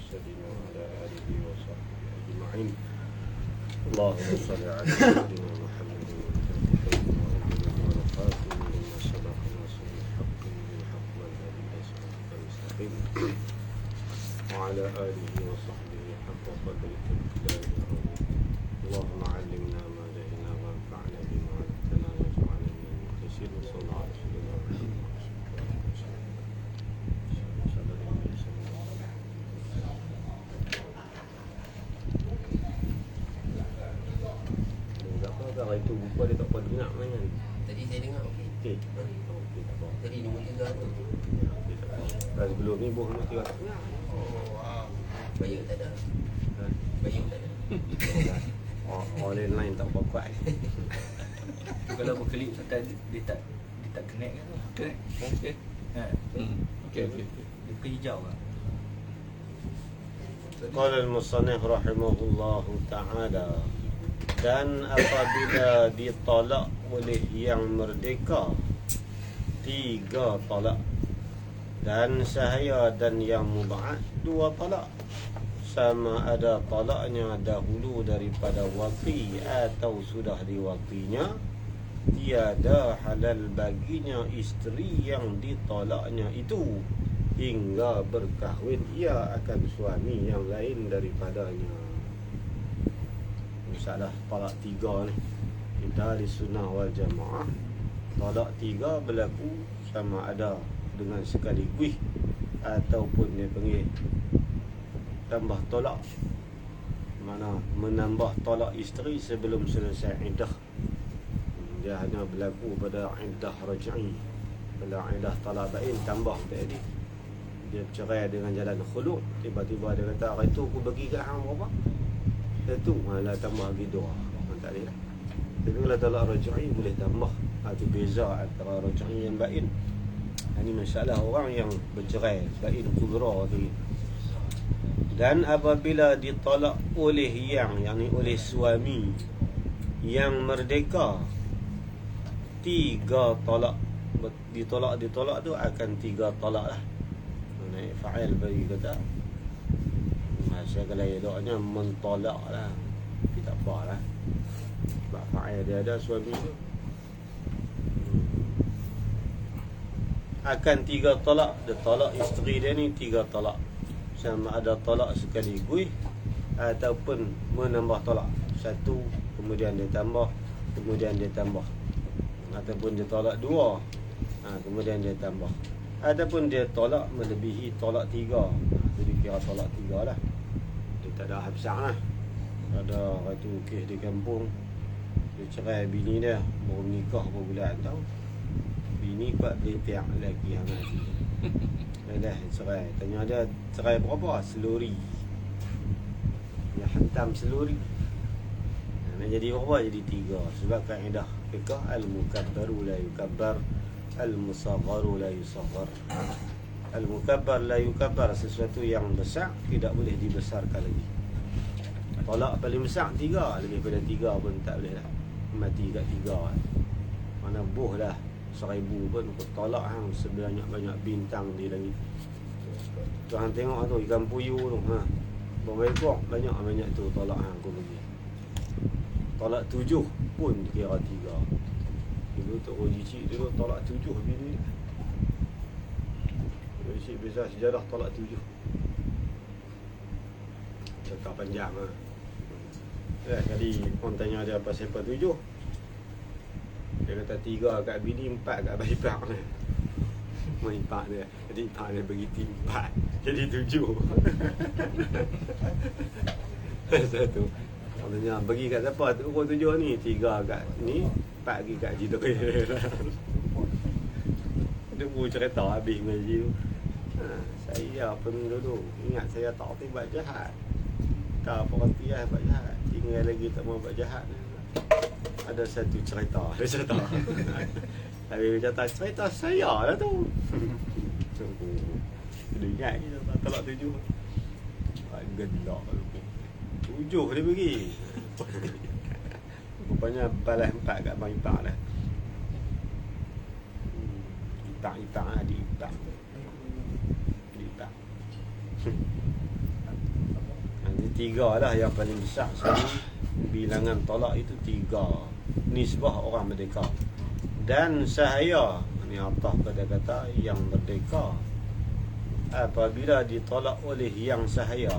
المرسلين وعلى آله وصحبه أجمعين. اللهم صل على سيدنا محمد الفاتح والخاتم لما سبق ناصر الحق بالحق والهادي إلى صراطك المستقيم وعلى آله وصحبه حق قدره الإله العظيم. اللهم علمنا ما جهلنا وانفعنا بما علمتنا واجعلنا من المخلصين. وصلى الله على سيدنا محمد. Kalau itu buku dia tak apa dengar mana. Tadi saya dengar okey. Okey. Okey tak apa. Tadi nombor 3 tu. Okey tak apa. Dah sebelum ni buku nombor 3 tak dengar. Oh, bayar tak ada. Ha. Bayar tak ada. Orang lain tak apa kuat. Kalau berkelip sampai dia tak connect kan? Connect. Okey. Ha. Okey. Dia ke hijau kan? Qala al-musannif rahimahullahu ta'ala, dan apabila ditolak oleh yang merdeka 3 talak, dan sahaya dan yang mub'ad 2 talak, sama ada talaknya dahulu daripada waktu atau sudah diwaktinya, tiada halal baginya isteri yang ditolaknya itu hingga berkahwin ia akan suami yang lain daripadanya. Masalah talak 3 ni, kita di sunnah wal jamaah, talak 3 berlaku sama ada dengan sekaligus ataupun dia panggil tambah tolak, mana menambah tolak isteri sebelum selesai iddah. Dia hanya berlaku pada iddah raj'i. Kalau iddah talak bain tambah tadi, dia bercerai dengan jalan khulu', tiba-tiba dia kata hari tu aku bagi kat hang berapa? Itu malah tambah lagi 2. Tak boleh lah. Tapi kalau talak raj'i boleh tambah. Itu beza antara raj'i yang bain. Ini masalah orang yang bercerai bain kubra tu. Dan apabila ditolak oleh yakni oleh suami yang merdeka 3 talak, ditolak tu akan 3 talak lah. Naik fa'il bagi kata masa kalau eloknya mentolak lah, tapi tak apa lah sebab fa'il dia ada suami tu. Akan 3 talak. Dia tolak isteri dia ni 3 talak, sama ada talak sekaligus ataupun menambah talak. 1 kemudian dia tambah, kemudian dia tambah, ataupun dia tolak 2 kemudian dia tambah, ataupun dia tolak melebihi tolak 3. Jadi kira tolak 3 lah. Dia tak ada habsah lah. Ada orang tu kes di kampung, dia cerai bini dia, baru nikah berapa bulan tahu. Bini kuat belitik lelaki yang mati. Dah cerai. Tanya dia cerai berapa? Seluri. Dia hantam seluri. Nak jadi berapa? Jadi 3. Sebab kaedah fiqh al-mukabbaru la yukabbar, al-musagharu la yusaghar. Al-mukabbar la yukabbar, sesuatu yang besar tidak boleh dibesarkan lagi. Tolak paling besar 3, lebih pada 3 pun tak boleh lah. Mati kat 3. Mana buh dah 1000 pun tolak hang sebanyak-banyak bintang di langit. Tu hang tengok tu ikan puyuh tu, berapa ekor banyak tu tolak hang aku bagi. Tolak 7 pun kira 3. Dulu Tok Haji Cik dulu tolak 7 bini. Haji Cik bisa sejarah tolak 7. Cakap panjang lah. Kali orang tanya dia apa siapa 7. Dia kata 3 kat bini, 4 kat abang ipar dia. Abang ipar dia. Jadi ipar dia bagi 4. Jadi 7. Satu. Orang tanya bagi kat siapa ukur 7 ni? 3 kat ni, 4 lagi kat Haji Toki. Dia pun cerita habis ngaji tu. Saya pun dulu ingat saya tak buat jahat. Tak perhati lah buat jahat. Tinggal lagi tak mau buat jahat. Ada satu cerita. Dia cerita. Habis dia kata cerita saya lah tu. Dia ingat je talak 7. Gelak. 7 dia bagi. Rupanya balas 4 kat abang ipar lah. Ipar adik ipar. Adik ipar. 3 lah yang paling besar sekali. Bilangan tolak itu 3. Nisbah orang merdeka. Dan sahaya, ni atas kata-kata yang merdeka, apabila ditolak oleh yang sahaya,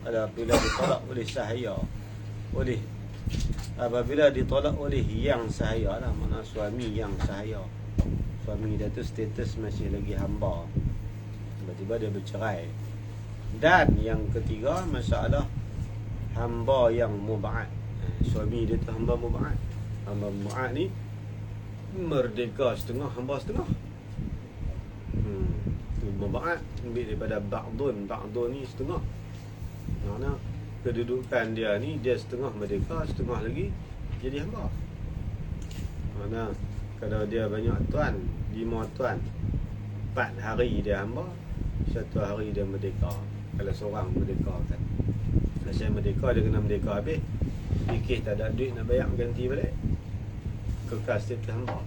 apabila ditolak oleh sahaya, apabila ditolak oleh yang sahaya lah, makna suami yang sahaya. Suami dia tu status masih lagi hamba, tiba-tiba dia bercerai. Dan yang ketiga, masalah hamba yang mub'ad. Suami dia tu hamba mub'ad. Hamba mub'ad ni merdeka setengah, hamba setengah. Mub'ad ambil daripada ba'dun ni setengah. Makna kedudukan dia ni, dia setengah merdeka, setengah lagi jadi hamba. Makna kalau dia banyak tuan, 5 tuan, 4 hari dia hamba, 1 hari dia merdeka. Kalau seorang merdeka kan, kalau saya merdeka, dia kena merdeka habis, fikir tak ada duit nak bayar ganti balik, kekal status hamba.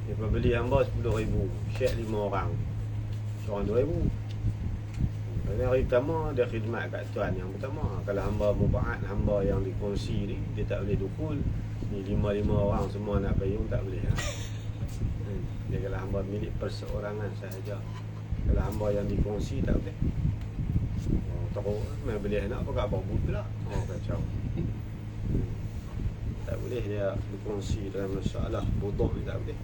Dia beli hamba 10,000, share 5 orang, seorang 2,000. Pada hari pertama dia khidmat kat tuan yang pertama. Kalau hamba mub'ad, hamba yang dikongsi ni, dia tak boleh dukul. Ni 5 orang semua nak payung, tak boleh ha? Dia kalau hamba milik perseorangan sahaja. Kalau hamba yang dikongsi tak boleh. Teruk, main beli anak apa kat bawah pula. Kacau. Tak boleh dia berkongsi dalam masalah bodoh ni, tak boleh.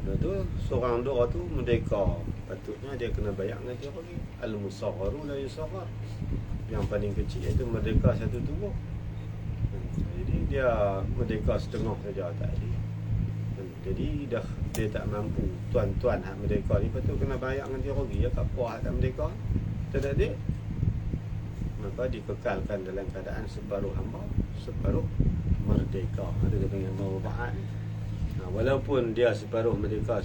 Dah tu seorang dua tu merdeka, patutnya dia kena bayar dengan dia lagi. Al-musagharu la yusaghar. Yang paling kecil itu merdeka 1 tubuh. Jadi dia merdeka setengah saja tak ada. Jadi dah dia tak mampu. Tuan-tuan hak merdeka ni patut kena bayar dengan dia lagi. Ya kat puas tak merdeka. Tak ada. Maka dikekalkan dalam keadaan separuh hamba, separuh merdeka. Ada dia panggil mub'ad. Walaupun dia separuh merdeka,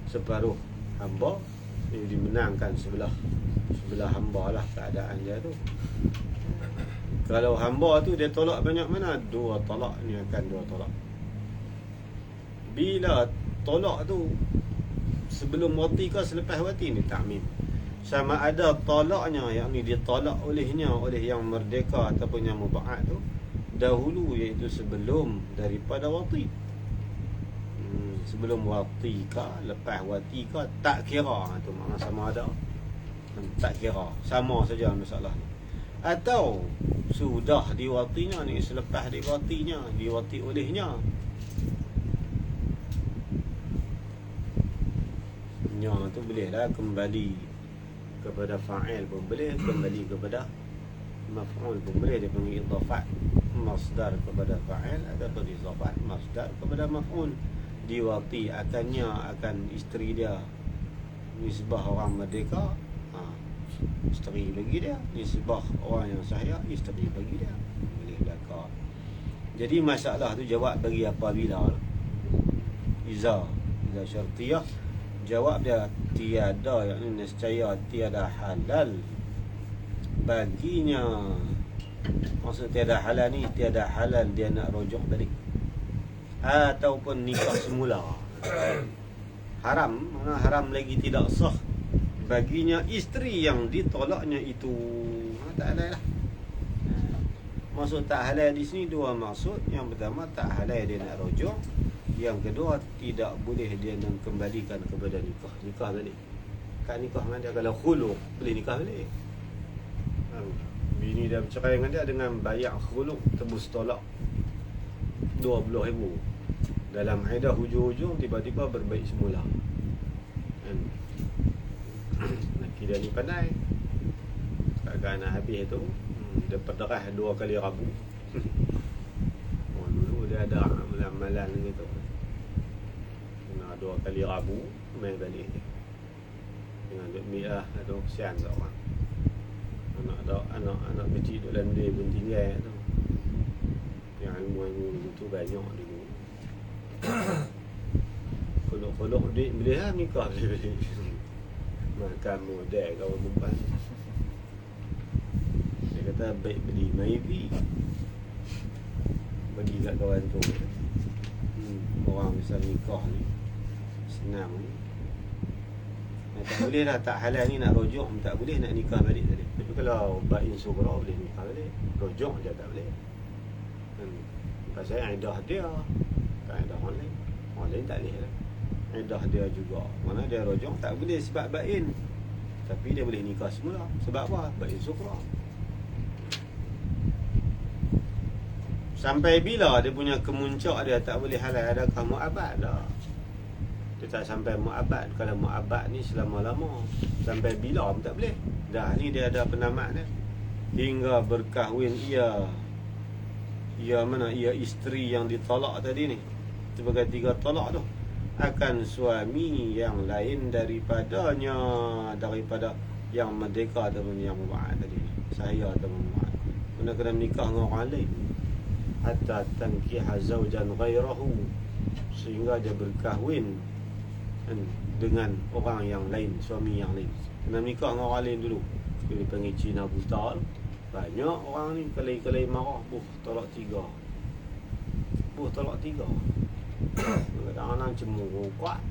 separuh hamba, dia dimenangkan sebelah hamba lah keadaan dia tu. Kalau hamba tu dia tolak banyak mana, 2 tolak ni akan 2 tolak. Bila tolak tu sebelum wati ke selepas wati ni ta'mim. Sama ada tolaknya, yakni dia tolak olehnya, oleh yang merdeka ataupun yang mub'ad tu dahulu, iaitu sebelum daripada wati. Sebelum wati ke, lepas wati ke, tak kira. Itu makna sama ada. Tak kira, sama saja masalah ni. Atau sudah diwatinya ni, selepas diwatinya, diwati olehnya, nya tu bolehlah kembali kepada fa'il pun boleh, kembali kepada maf'ul pun boleh. Dia panggil idhafat masdar kepada fa'il ataupun idhafat masdar kepada maf'ul. Diwati akannya akan isteri dia, nisbah orang merdeka, isteri bagi dia. Nisbah orang yang sahaya, isteri bagi dia. Boleh belaka. Jadi masalah tu jawab bagi apabila iza syartiyah, jawab dia tiada, yakni nescaya tiada halal baginya. Maksud tiada halal ni, tiada halal dia nak rujuk balik ataupun nikah semula. Haram, mana haram lagi tidak sah baginya isteri yang ditolaknya itu. Tak halal lah. Maksud tak halal di sini 2 maksud. Yang pertama, tak halal dia nak rujuk. Yang kedua, tidak boleh dia nak kembalikan kepada nikah balik. Kat nikah dengan dia, kalau khulu boleh nikah balik. Bini dah bercerai dengan dia dengan bayar khulu, tebus tolak 20,000. Dalam iddah hujung-hujung tiba-tiba berbaik semula. Laki dia ni pandai. Kakak nak habis tu, dia perderah 2 kali rabu. Dulu dia ada amalan-amalan gitu. Kena 2 kali rabu, main balik. Dengan duit mi'ah atau kesian seorang. Anak kecil duduk dalam dia pun tinggal tu. Yang ilmu-ilmu tu banyak dulu. Kolok-kolok duit boleh lah nikah balik. Makan modal kawan perempuan. Dia kata baik beli Myvi, bagi kat kawan tu. Orang bisa nikah ni senang ni. Tak boleh dah, tak halal ni nak rujuk, tak boleh nak nikah balik tadi. Tapi kalau bain sughra boleh nikah balik. Rujuk je tak boleh. Pasal iddah dia, tak iddah orang lain. Orang lain tak boleh lah. Iddah dia juga. Mana dia rujuk tak boleh sebab bain. Tapi dia boleh nikah semula. Sebab apa? Bain sughra. Sampai bila dia punya kemuncak dia tak boleh halal? Adakah mu'abad dah? Dia tak sampai mu'abad. Kalau mu'abad ni selama-lama. Sampai bila pun tak boleh. Dah ni dia ada penamat dia. Hingga berkahwin ia isteri yang ditolak tadi ni. Sebagai 3 tolak tu. Akan suami yang lain daripada yang merdeka ataupun yang mu'ad tadi. Saya ataupun mu'ad. Mana kena menikah dengan orang lain. Hatta tankiha zawjan ghairahu, sehingga dia berkahwin dengan orang yang lain, suami yang lain. Kena nikah dengan orang lain dulu. Dia dipanggil Cina buta. Banyak orang ni kelai-kelai marah, tolak 3. Tolak 3. Kadang-kadang cemburu kuat.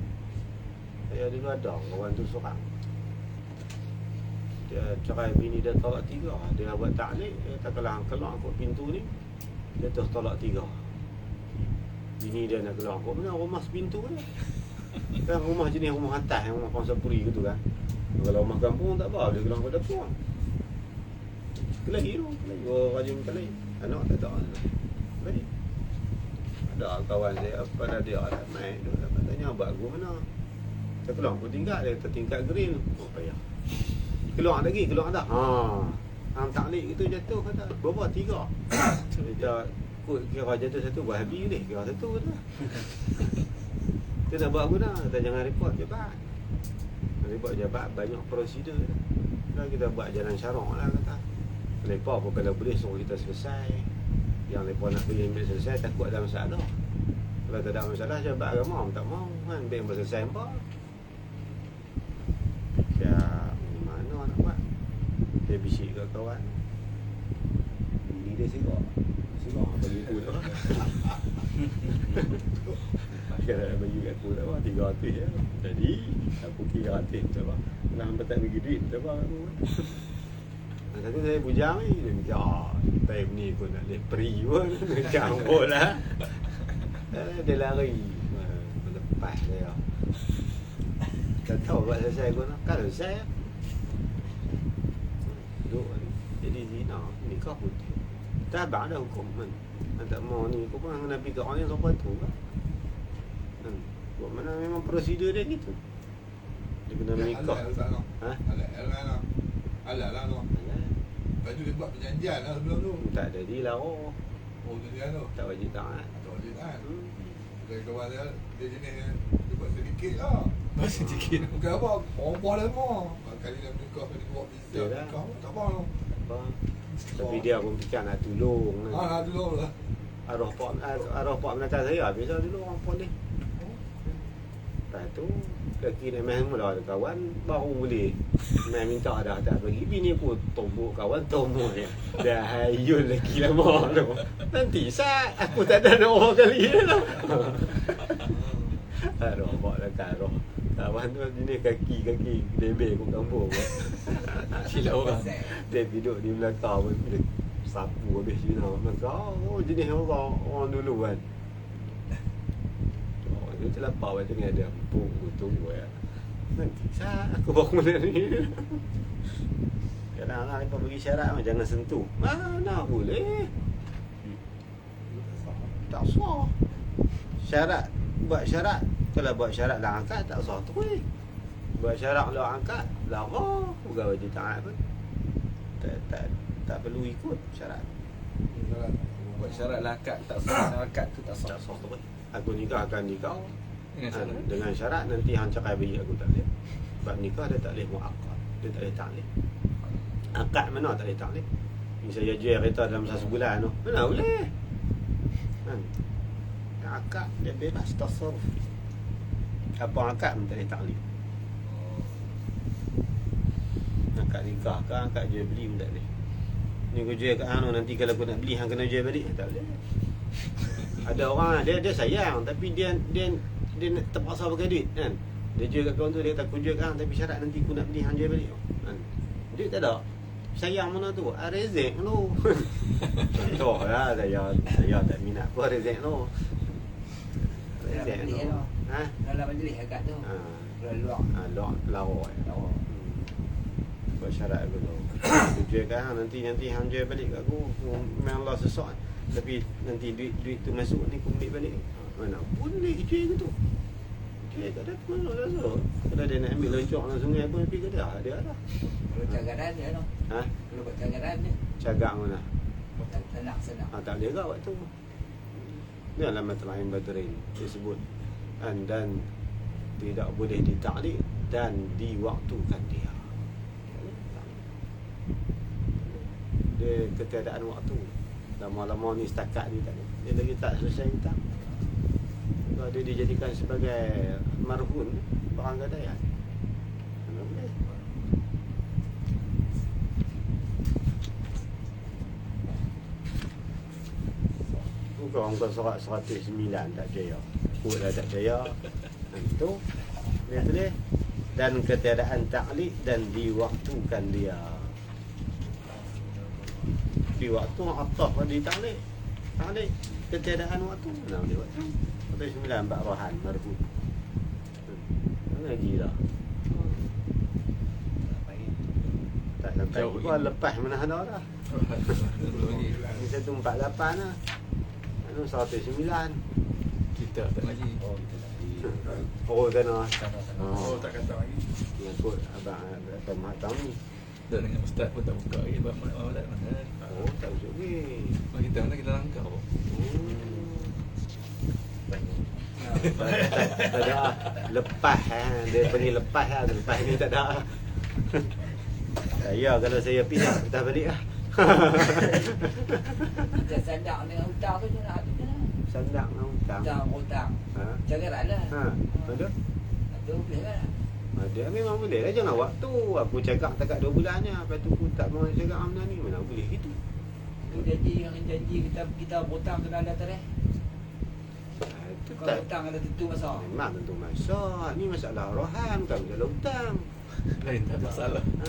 Saya dulu ada kawan tu seorang. Dia cerai bini dia tolak 3. Dia buat taklid, dia tak keluar kot pintu ni. Dia terus tolak 3. Bini dia nak keluar. Kau mana rumah sepintu dia? Kan rumah jenis rumah atas, rumah pangsapuri gitu kan. Kalau rumah kampung tak apa, dia keluar kat dapur. Kelahi tu. Oh, rajin kelahi. Anak tak tahu. Kelahi. Ada kawan saya, pada dia ada main. Dia tanya, abang aku mana? Saya keluar, aku tingkat dia. Tertingkat grill. Oh, payah. Keluar dah. Hang taklid gitu jatuh kata. Berapa 3? Kita kira jatuh 1 buat habis ni. Kira 1 tu. Kita nak buat guna. Kita jangan report jabat. Report jabat banyak prosedur. Kalau kita buat jalan syarak lah kata. Lepas pun kalau boleh suruh kita selesai. Yang lepas nak pergi ambil selesai takut ada masalah. Kalau tak ada masalah jabat agama tak mau kan. Biar selesai apa. Ya mana nak buat. Dia bisik ke kawan. Bini dia sigak bagi aku tak. Kalau nak bagi aku tak apa 300 je. Jadi aku kira 100 tak apa. Nak tak bagi duit tak apa aku. Satu saya bujang ni dia mikir time ni pun nak lepri pun campur lah. Dia lari melepas dia. Tak tahu buat selesai pun. Kan selesai jadi zina nikah putih. Tabang dah hukum kan. Tak mau ni kau pun kena pergi kat orang yang sampai tu kan. Buat mana memang prosedur dia gitu. Dia kena menikah. Ha? Alah lah tu. Lepas tu dia buat perjanjian lah sebelum tu. Tak ada dilarang. Oh perjanjian tu. Tak wajib taat. Tak wajib taat. Dari kawan dia jenis dia buat sedikit lah. Buat sedikit. Bukan apa, orang buat dah semua. Kali dia menikah, kali buat visa nikah pun tak apa tu. Apa? Tapi dia pun fikir nak tolong. Nak tolong lah. Arwah pak menata saya biasa dulu orang pun ni. Lepas tu kaki nak main mula ada kawan baru boleh main minta dah tak bagi bini pun tombok kawan tombok dia. Dah hayul lagi lama tu. Nanti sat aku tak ada nak orang kali dah. Arwah pak dah karoh. Kawan tu jenis kaki debel kat kampung. Silap orang. Dia duduk di belakang pun dia sapu habis Cina. Maka jenis orang dulu kan. Dia terlapar macam ni ada empuk tunggu ya. Nanti aku baru mula ni. Kadang-kadang mereka bagi syarat jangan sentuh. Mana boleh. Tak sah. Syarat buat syarat. Kalau buat syarat dah angkat tak sah tu weh. Buat syarat dah angkat larang. Bukan wajib taat pun. Tak perlu ikut syarat. Buat syarat langkat tak sah. Langkat tu tak sah. Tak sah tu weh. Aku nikahkan nikah dengan syarat nanti hang cerai bayi aku tak boleh. Sebab nikah dia tak boleh muakkad. Dia tak boleh taklid. Akad mana tak boleh taklid. Ni saya jual kereta dalam 1 bulan tu. Mana boleh. Kan? Akad dia bebas tasarruf. Apa akad pun tak boleh taklid. Akad nikah ke akad jual beli pun tak boleh. Ni aku jual kat hang nanti kalau aku nak beli hang kena jual balik tak boleh. Ada orang dia sayang tapi dia terpaksa pakai duit kan. Dia jual kat kawan tu, dia kata aku jual kan, tapi syarat nanti aku nak beli, hang jual balik. Kan? Duit tak ada. Sayang mana tu? Rezek tu. Contoh lah, saya tak minat pun rezek tu. Rezek tu. Ha? Dalam majlis agak tu. Ha. Luar. Luar lawa. Lawa. Buat syarat aku tu. Aku jual kan, nanti hang jual balik kat aku. Memang Allah sesak. Tapi nanti duit tu masuk ni aku ambil balik. Mana boleh jual ke tu? Jual tak ada mana rasa. Kalau dia nak ambil loncok dalam sungai pun pergi ke dia. Dia ada. Kalau cagaran dia tu. Ha? Kalau buat cagaran dia. Cagak mana? Senang. Tak boleh kat waktu. Dia dalam matlain Badrin disebut dan tidak boleh ditaklid dan diwaktukan dia. Dia ketiadaan waktu. Lama-lama ni setakat ni tak ada. Dia lagi tak selesai hutang. Kalau dia dijadikan sebagai marhun, barang gadaian. Mana boleh? Bukan orang surat 109 tak jaya. Kut dah tak jaya. Itu dia tulis dan ketiadaan taklid dan diwaktukan dia. Di waktu ataf di taklid. Taklid ketiadaan waktu. Mana boleh waktu? 109 bab rohan marhum. Lagi dah. Tak sampai Jauh pun ini. lepas mana ada dah. Ni 148 lah. Anu 109. Kita tak lagi. Oh, kita tak di. Oh tanah. Sama-sama. Oh, tak kata lagi. Yang kot abang Mak tahu ni. Dan dengan ustaz pun tak buka lagi bab malam mana. Oh tak usah ni. Kita mana kita langkau. Tak ada lepas dia panggil lepas lah. Lepas ni tak ada. Saya kalau saya pindah dah balik lah. Kita sandak dengan hutang tu je nak. Sandak dengan hutang. Hutang. Ha? Cagaran lah. Ha. Ada? Itu boleh kan? Dia memang boleh lah. Jangan waktu. Aku cakap takat 2 bulannya. Lepas tu aku tak mahu cakap benda ni. Mana boleh gitu. Janji kita hutang kena ada tarikh. Itu Kalau tak. hutang ada tentu masa. Memang tentu masa. Ni masalah rohan. Bukan masalah hutang. Lain tak masalah. Ha.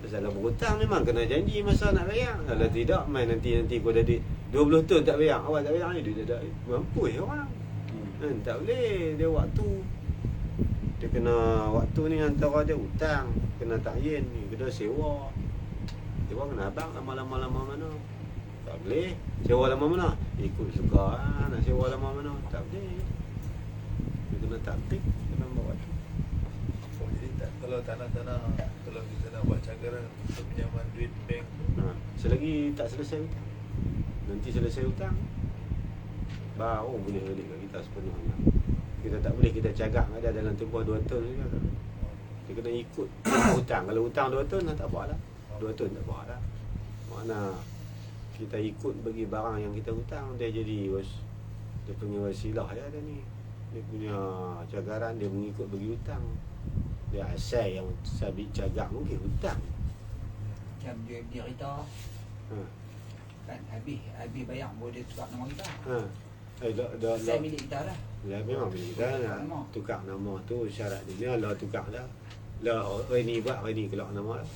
Masalah berhutang memang kena janji masa nak bayar. Kalau tidak, main nanti kau dah duit 20 tahun tak bayar. Awak tak bayar ni duit dah mampu orang. Tak boleh. Dia waktu. Dia kena waktu ni antara dia hutang. Kena takyin ni. Kena sewa. Sewa kena abang lama-lama mana. Tak boleh. Sewa lama mana? Ikut suka lah. Nak sewa lama mana? Tak boleh. Dia kena taktik. Kena buat waktu. Oh, jadi tak, kalau tanah-tanah, kalau kita nak buat cagaran untuk pinjaman duit bank, Selagi tak selesai hutang. Nanti selesai hutang, baru boleh balik kat kita sepenuhnya. Kita tak boleh kita cakap ada dalam tempoh 2 tahun saja. Dia kena ikut hutang. Kalau hutang 2 tahun tak apa lah. 2 tahun tak apa lah. Makna kita ikut bagi barang yang kita hutang, dia jadi dia punya wasilah ya dia ni. Dia punya cagaran dia mengikut bagi hutang. Dia asal yang sabit cagak mungkin hutang. Macam dia kita Ha. kan habis bayar boleh tukar nama kita. Ha. Dah Saya milik kita lah. Ya memang kita nak tukar nama tu syarat dia lah tukar dah. Lah hari ni buat hari ni keluar nama dah.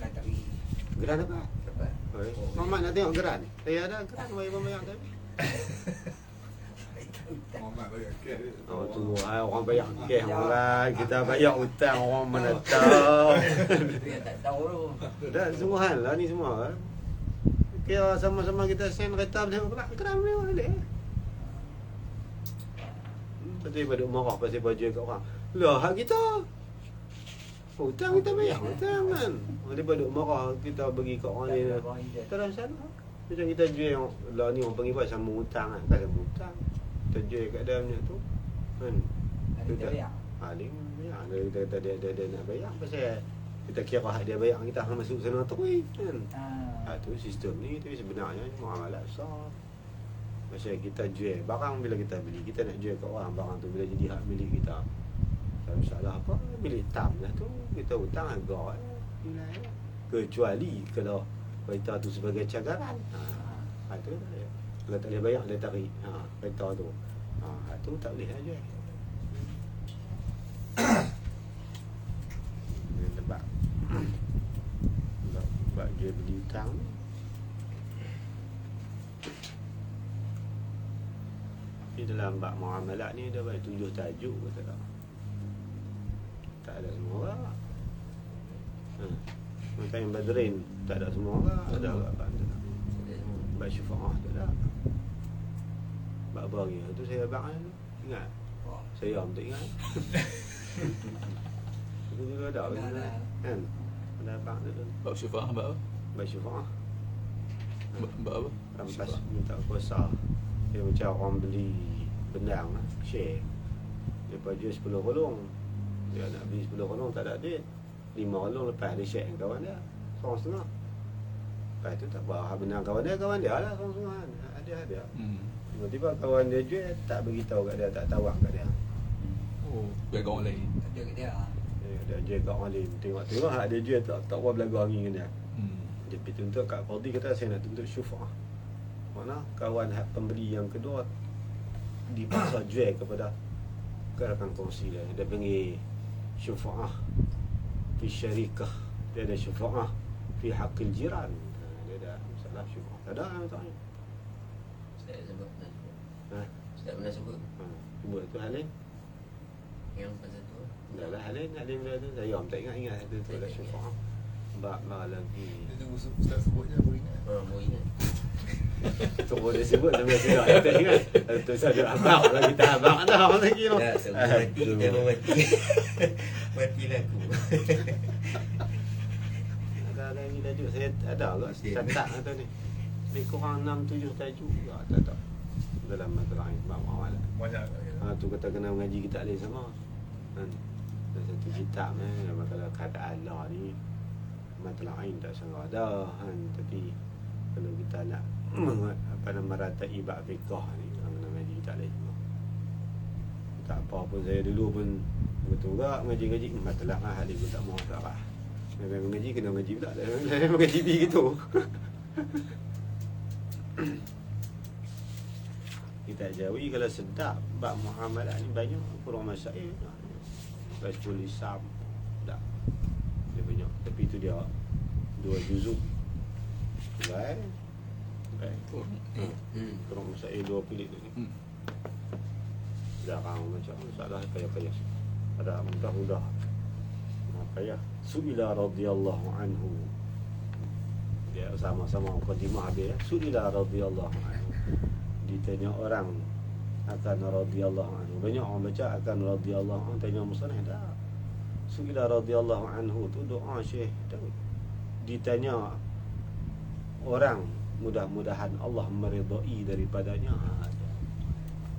Kan tak pergi. Geran apa? Dapat. Oi. Mamat nak tengok geran. Saya ada geran bayar tapi. Muhammad bagi kes dia. Oh tu orang bayar kes orang kita bayar hutang orang mana tahu. Dia tak tahu tu. Dah semua hal lah ni semua. Kira sama-sama kita send kereta boleh pula geran boleh balik. Tadi pada marah pasal baju kat orang. Lah hak kita. Hutang kita bayar hutang kan. Daripada marah kita bagi kat orang ni. Tak ada salah. Macam kita jual lah ni orang panggil buat sama hutang kan. Tak sama hutang. Kita jual kat dia punya tu. Kan. Kita bayar. Dia bayar. Dia kata dia nak bayar pasal kita kira hak dia bayar kita akan masuk sana terus kan. Tu sistem ni tapi sebenarnya muamalah besar. Pasal kita jual barang bila kita beli, kita nak jual kat orang barang tu bila jadi hak milik kita. Tak masalah apa, milik tam lah tu. Kita hutang harga nilai lah. Kecuali kalau kereta tu sebagai cagaran. Tu lah dia. Kalau tak boleh bayar dia tarik kereta tu. Tu tak boleh lah jual. Sebab sebab dia beli hutang ni. Di dalam bab muamalat ni dia bagi 7 tajuk kata tak. Tak ada semua orang. Macam yang Badrin tak ada semua orang. Ada orang bab tu. Bab syufa'ah tu tak. Bab bagi tu saya bab tu. Ingat? Saya tak ingat. Itu juga ada kan? Ada bab tu. Bab syufa'ah bab apa? Bab syufa'ah. Bab apa? Rampas minta kuasa. Dia macam orang beli benang lah, share. Dia jual 10 kolong. Dia nak beli 10 kolong tak ada duit. 5 kolong lepas dia share dengan kawan dia. Seorang setengah. Lepas tu tak apa, benang kawan dia lah seorang setengah. Ada. Tiba-tiba kawan dia jual, tak beritahu kat dia, tak tawak kat dia. Oh, biar kawan lain. Ada kat dia. Dia jual kat orang lain. Tengok hak dia jual tak apa berlagu angin dengan dia. Dia pergi tuntut kat qadi, kata saya nak tuntut syufa'ah. Mana kawan pembeli yang kedua dipaksa jual kepada rakan kongsi dia. Dia panggil syufa'ah fi syarikah. Dia ada syufa'ah fi haqqil jiran. Dia ada masalah syufa'ah. Tak ada yang tanya. Saya sebut pernah sebut. Ha? Saya pernah sebut. Sebut tu Halim. Yang pasal tu. Dah lah Halim dia tu. Saya tak ingat tu ada syufa'ah. Bab lagi. Dia tunggu Ustaz sebut je baru ingat. Mau ingat. Tunggu dia sebut sampai saya tak ingat. Tu saja abang lah kita abang dah orang lagi tu. Dah, sebelum mati kita mau mati. Matilah aku. Ada lagi tajuk saya ada agak catat atau ni. Lebih kurang 6-7 tajuk juga tak. Dalam mata lain bab awal. Banyak. Tu kata kena mengaji kita alih sama. Kan. Ada satu kitab ni kalau kata Allah ni mata lain tak sangat ada kan, tapi kalau kita nak meratai bab fiqh ni kena mengaji kita alih sama. Tak apa pun saya dulu pun betul juga mengaji mata lah Halim pun tak mau tak apa. Memang mengaji kena mengaji pula. Saya mengaji begitu. Kita jauhi kalau sedap bab muamalat ni banyak kurang masail. Basul Islam tak. Dia banyak tapi tu dia 2 juzuk. Baik. Baik. Kurang masail 2 pilih tu ni. Jarang macam masalah payah-payah. Ada mudah-mudah. Payah. Su'ila radhiyallahu anhu. Dia sama-sama mukadimah habis ya. Su'ila radhiyallahu anhu. Ditanya orang akan radhiyallahu anhu. Banyak orang baca akan radhiyallahu anhu. Tanya musannif dah. Su'ila radhiyallahu anhu tu doa Syekh Daud. Ditanya orang, mudah-mudahan Allah meridai daripadanya.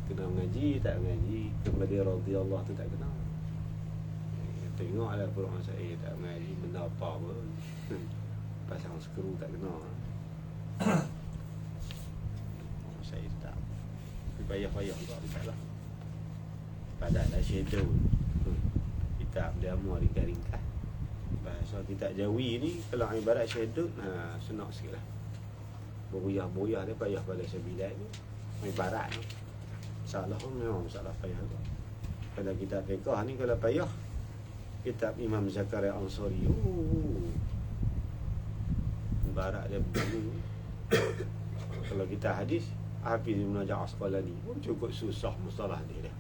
Kena mengaji, tak mengaji, kepada radhiyallahu tu tak kenal. Tengoklah Quran saya tak mengaji benda apa pun. Pasang skru tak kenal. Saya tak. Payah-payah juga taklah. Padahal shadow. Kitab dia mau ringkas-ringkas. Bahasa kitab Jawi ni kalau ibarat shadow, senang sikitlah. Boyah-boyah dia payah pada sembilan ni. Ibarat ni. Salah pun memang salah payah tu. Kalau kitab fiqh ni kalau payah kitab Imam Zakaria Ansari. Ibarat dia begini. Kalau kita hadis Hafiz Ibn Hajar Asqalani cukup susah mustalah dia.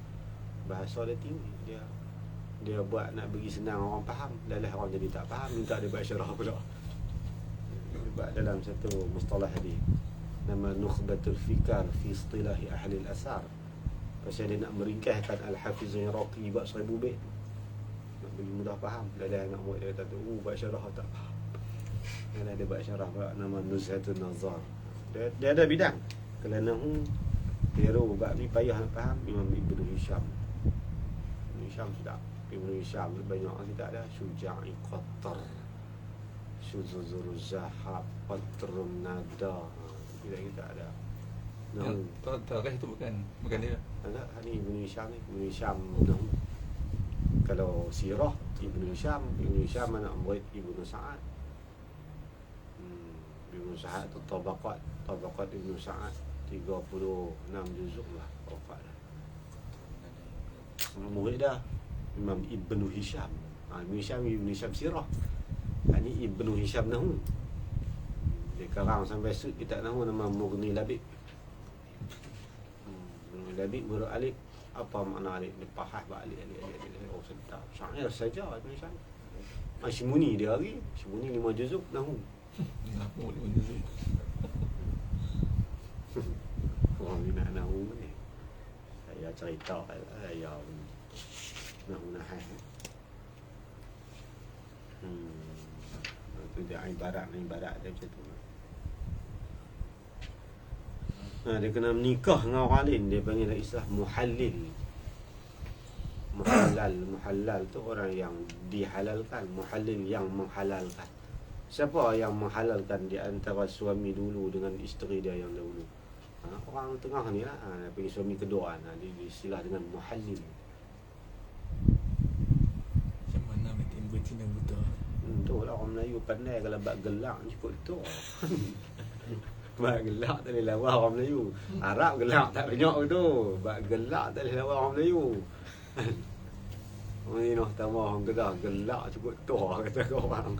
Bahasa dia tinggi. Dia buat nak bagi senang orang faham. Dalam orang jadi tak faham, minta dia buat syarah pula. Dia buat dalam satu mustalah hadis. Nama Nukhbatul Fikar fi istilahi ahli al-asar. Pasal dia nak meringkaskan Al-Hafiz Iraqi buat 1000 bait. Nak bagi mudah faham. Dalam nak buat dia kata tu, buat syarah tak faham. Kalau dia buat syarah pula nama Nuzhatun Nazar. Dia ada bidang. Kalau nahu hero bab ni payah nak faham Imam Ibn Hisham. Ibn Hisham sudah. Ibn Hisham banyak kita ada Syuja'i Qattar. Syuzuzur Zahab, Qatrum Nada. Kita ada. Yang tarikh tu bukan dia. Ada ni Ibn Hisham ni. Ibn Hisham nahu. Kalau sirah Ibn Hisham anak murid Ibn Sa'ad. Ibn Sa'ad tu tabaqat Ibn Sa'ad 36 juzuk lah wafat dah. murid dah Imam Ibnu Hisham. Ibnu Hisham sirah. Ini Ibnu Hisham nahu. Dia karang sampai sud kita nahu nama Mughni Labib. Mughni Labib huruf alif. Apa makna alif? Dia pahas alif. Oh sedap. Syair saja Ibnu Hisham. Shimuni dia hari. Shimuni 5 juzuk nahu. Apa boleh menjadi? Orang minat nahu ni. Saya cerita saya nahu nahai. Itu dia ibarat dia macam tu. Dia kena menikah dengan orang lain, dia panggil istilah muhallil. Muhallal tu orang yang dihalalkan, muhallil yang menghalalkan. Siapa yang menghalalkan di antara suami dulu dengan isteri dia yang dahulu? Orang tengah ni lah, dia panggil suami kedua, dia istilah dengan muhallil. Macam mana timbul Cina buta? Tu lah orang Melayu pandai kalau bak gelak cukup tu. Bak gelak tak boleh lawan orang Melayu. Arab gelak tak banyak tu. Bak gelak tak boleh lawan orang Melayu. Orang ni noh tambah orang Kedah gelak cukup tu kata orang.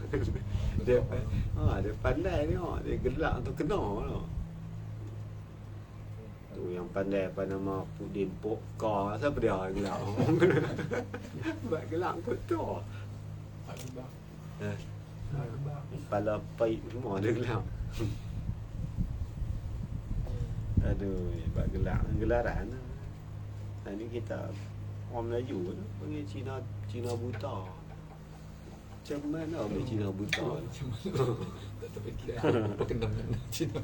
Dia dia pandai ni dia gelak tu kena tu. Tu yang pandai apa nama Pudin Pokka siapa dia gelak. Bak gelak cukup tu. Kepala paip semua dia gelap. Aduh, bak gelak gelaran. Ini kita orang Melayu tu panggil Cina buta. Macam mana boleh Cina buta? Tak terfikir apa kena dengan Cina.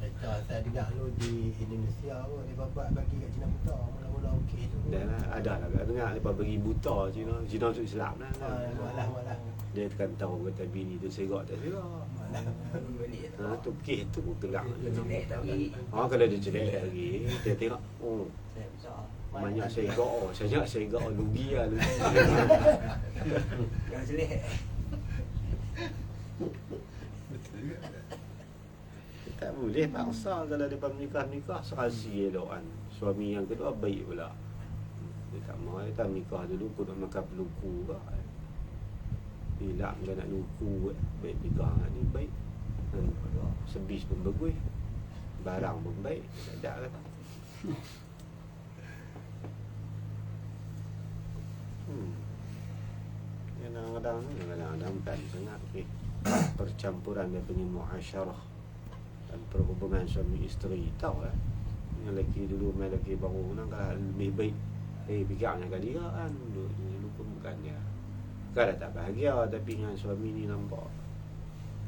Cerita saya dengar lu di Indonesia pun dia babat bagi kat Cina buta mula-mula okey tu. Dan ada lah kat dengar lepas bagi buta Cina masuk Islam lah. Malah. Dia kan tahu kata bini tu serak tak serak. Balik Tu kes tu gelak. jelek tak pergi. Kalau dia jelek lagi, dia tengok Saya besar. banyak serak lugi lah. Yang jelek. Tak boleh paksa kalau dia menikah serasi elokan. Suami yang kedua baik pula. Dia tak mahu dia menikah dulu kena makan peluku ke. Bila dia nak luku baik nikah ni baik. Sebis pun bagus. Barang pun baik. Tak ada kata. Kadang-kadang kan sangat percampuran dia punya muasyarah dan perhubungan suami isteri tahu lah. Yang lelaki dulu main lelaki baru nak lebih baik. Fikirnya kali kan dulu pun bukan dia. Kan dah tak bahagia tapi dengan suami ni nampak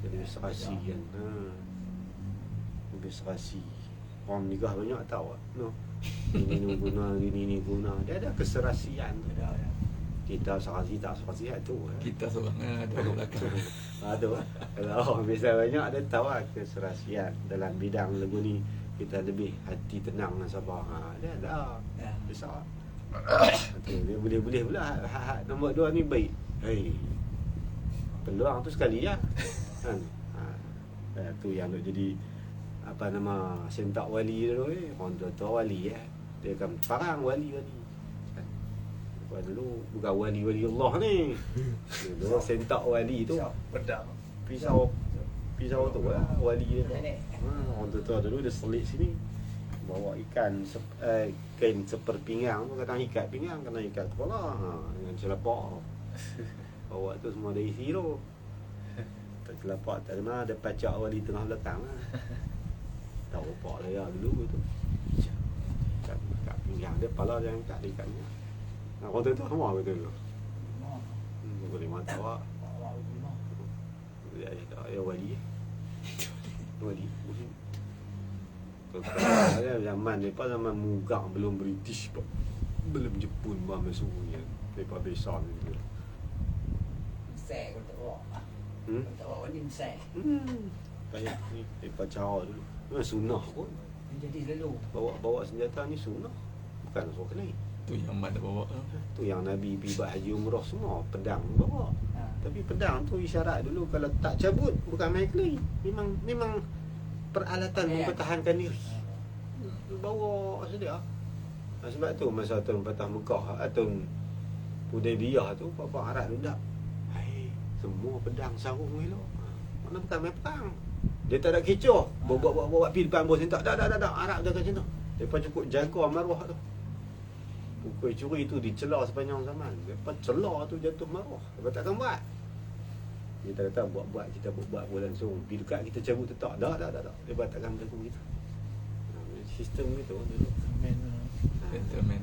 jadi serasi kan. Lebih serasi. Orang nikah banyak tahu no. Ini guna. Dia ada keserasian tu. Kita serasi tak serasi tu. Kita seorang ada orang belakang. Tu. Kalau orang biasa banyak dia tahu keserasian dalam bidang lagu ni kita lebih hati tenang dan sabar. Dia ada. Besar. Dia boleh pula nombor 2 ni baik. Peluang tu sekali lah. Kan? Tu yang nak jadi apa nama sentak wali tu orang tu wali dia kan parang wali. Dulu bukan wali Allah ni. Dulu sentak wali tu Pedang. pisau tu lah wali dia. Orang tu dulu dia selit sini bawa ikan kain seperpinggang tu kadang ikat pinggang kadang ikat kepala dengan celapak. Bawa tu semua dari isi tu. Tak celapak tak kena ada pacak wali tengah belakang lah. Tahu apa lah ya dulu tu. Kat pinggang dia kepala dia angkat ikatnya. Orang tu semua betul tu. Boleh mata awak. Ya wali. Wali. Kalau zaman depa zaman mugang belum British pun. Belum Jepun pun masuk ni. Depa besar ni. Saya kau tak bawa. Tak bawa ni saya. Banyak ni depa cara dulu. Memang sunnah pun. Jadi selalu Bawa senjata ni sunnah. Bukan suruh kena. Tu yang mat dah bawa. Tu yang Nabi pergi buat haji umrah semua pedang bawa. Tapi pedang tu isyarat dulu kalau tak cabut bukan main keli. Memang peralatan mempertahankan diri. Bawa sedia. Sebab tu masa tahun Fatah Mekah atau Hudaybiyah tu Bapak Arab tu dak. Hai, semua pedang sarung elok. Mana bukan main perang. Dia tak ada kecoh. Buat pergi depan bos ni tak. Dak. Arab jaga macam tu. Depa cukup jaga maruah tu. Pukul curi tu dicela sepanjang zaman. Lepas cela tu jatuh maruah. Lepas takkan buat. Dia tak kata buat kita buat pun langsung. Pergi dekat kita cabut tetap. Tak. Lepas takkan berlaku kita. Sistem gitu dulu. Gentleman.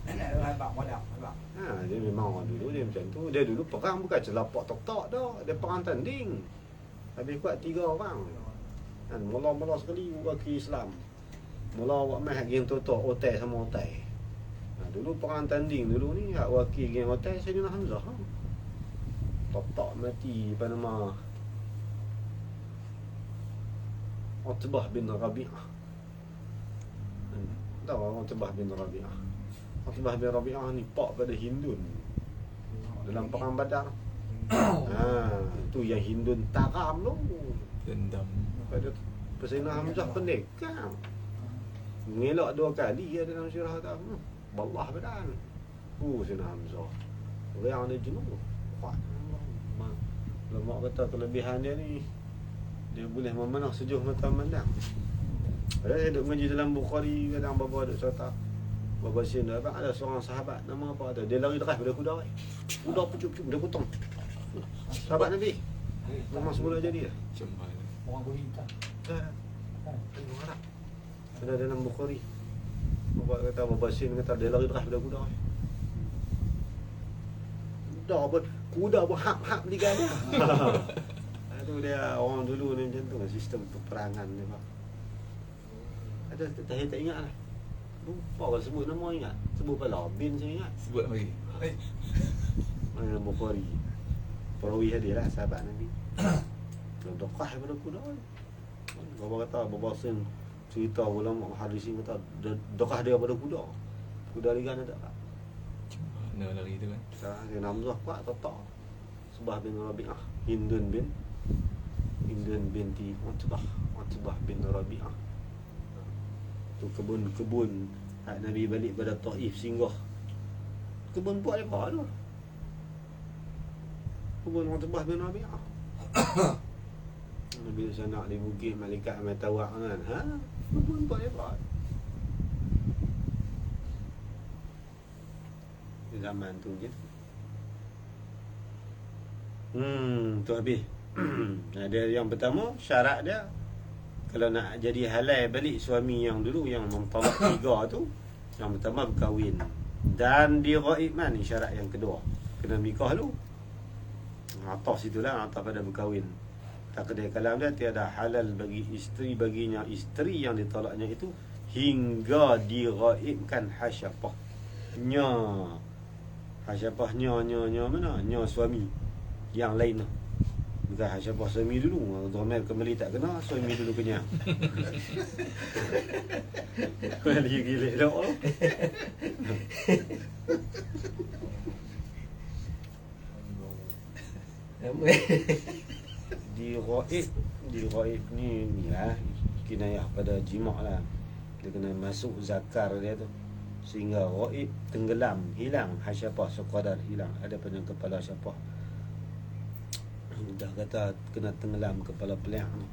Hebat wadah. Dia memang orang dulu dia macam tu. Dia dulu perang bukan celapak tok-tok dah. Dia perang tanding. Habis kuat 3 orang. Kan mula-mula sekali wakil Islam. Mula buat main geng tok-tok otai sama otai. Dulu perang tanding dulu ni hak wakil geng otai Sayyidina Hamzah. Tok-tok mati pada nama Utbah bin Rabi'ah. Tahu orang Utbah bin Rabi'ah. Utbah bin Rabi'ah ni pak pada Hindun dalam perang Badar. Tu yang Hindun taram tu. Dendam. Pada Sayyidina Hamzah pendekam. Ngelak 2 kali dia dalam syirah tu. Wallah badan. Sayyidina Hamzah. Orang dia jenuh. Kuat. Lemak kata kelebihan dia ni dia boleh memanah sejuh mata memandang. Padahal saya duduk mengaji dalam Bukhari kadang bapa duduk cerita. Bapa sin abang ada seorang sahabat nama apa tu. Dia lari deras pada kuda. Kuda pucuk-pucuk dia potong. Sahabat Nabi. Memang semula jadi dah. Macam mana? Orang berita. Kan Arab. Ada dalam Bukhari. Bapa kata bapa sin kata dia lari deras pada kuda. Kuda pun hap-hap di gada. Itu dia orang dulu ni macam tu sistem peperangan dia pak. Ada tak ingat lah. Lupa kalau sebut nama ingat. Sebut pala bin saya ingat. Sebut lagi. Mana Bukhari. Perawi hadir lah sahabat Nabi. Dokah daripada kuda. Bapa kata bapa sin cerita ulama hadisin kata dokah dia pada kuda. Kuda ligan ada tak? Mana lari tu kan? Dia Hamzah kuat tak? Subah bin Rabi'ah, Hindun binti Utbah bin Rabi'ah. Tu kebun-kebun hak Nabi balik pada Taif singgah. Kebun buat apa tu? Kebun Utbah bin Rabi'ah. Nabi sana di bukit malaikat mai tawak kan. Kebun buat apa? Zaman tu je. Tu habis. Ada yang pertama syarat dia kalau nak jadi halal balik suami yang dulu yang mentalak 3 tu, yang pertama berkahwin dan diraibman ni syarat yang kedua. Kena nikah dulu. Atas itulah atas pada berkahwin. Tak kedai kalam dia tiada halal bagi isteri baginya isteri yang ditolaknya itu hingga diraibkan hasyafah. Hasyafahnya mana? Nya suami yang lain lah. Bukan hasyafah suami dulu. Domel kembali tak kena, suami dulu kenyang. Kau lagi gila dah. Diraib ni lah kinayah pada jimak lah. Dia kena masuk zakar dia tu sehingga raib tenggelam, hilang hasyafah sekadar hilang. Ada pada kepala syafah dah kata kena tenggelam kepala peliang ni.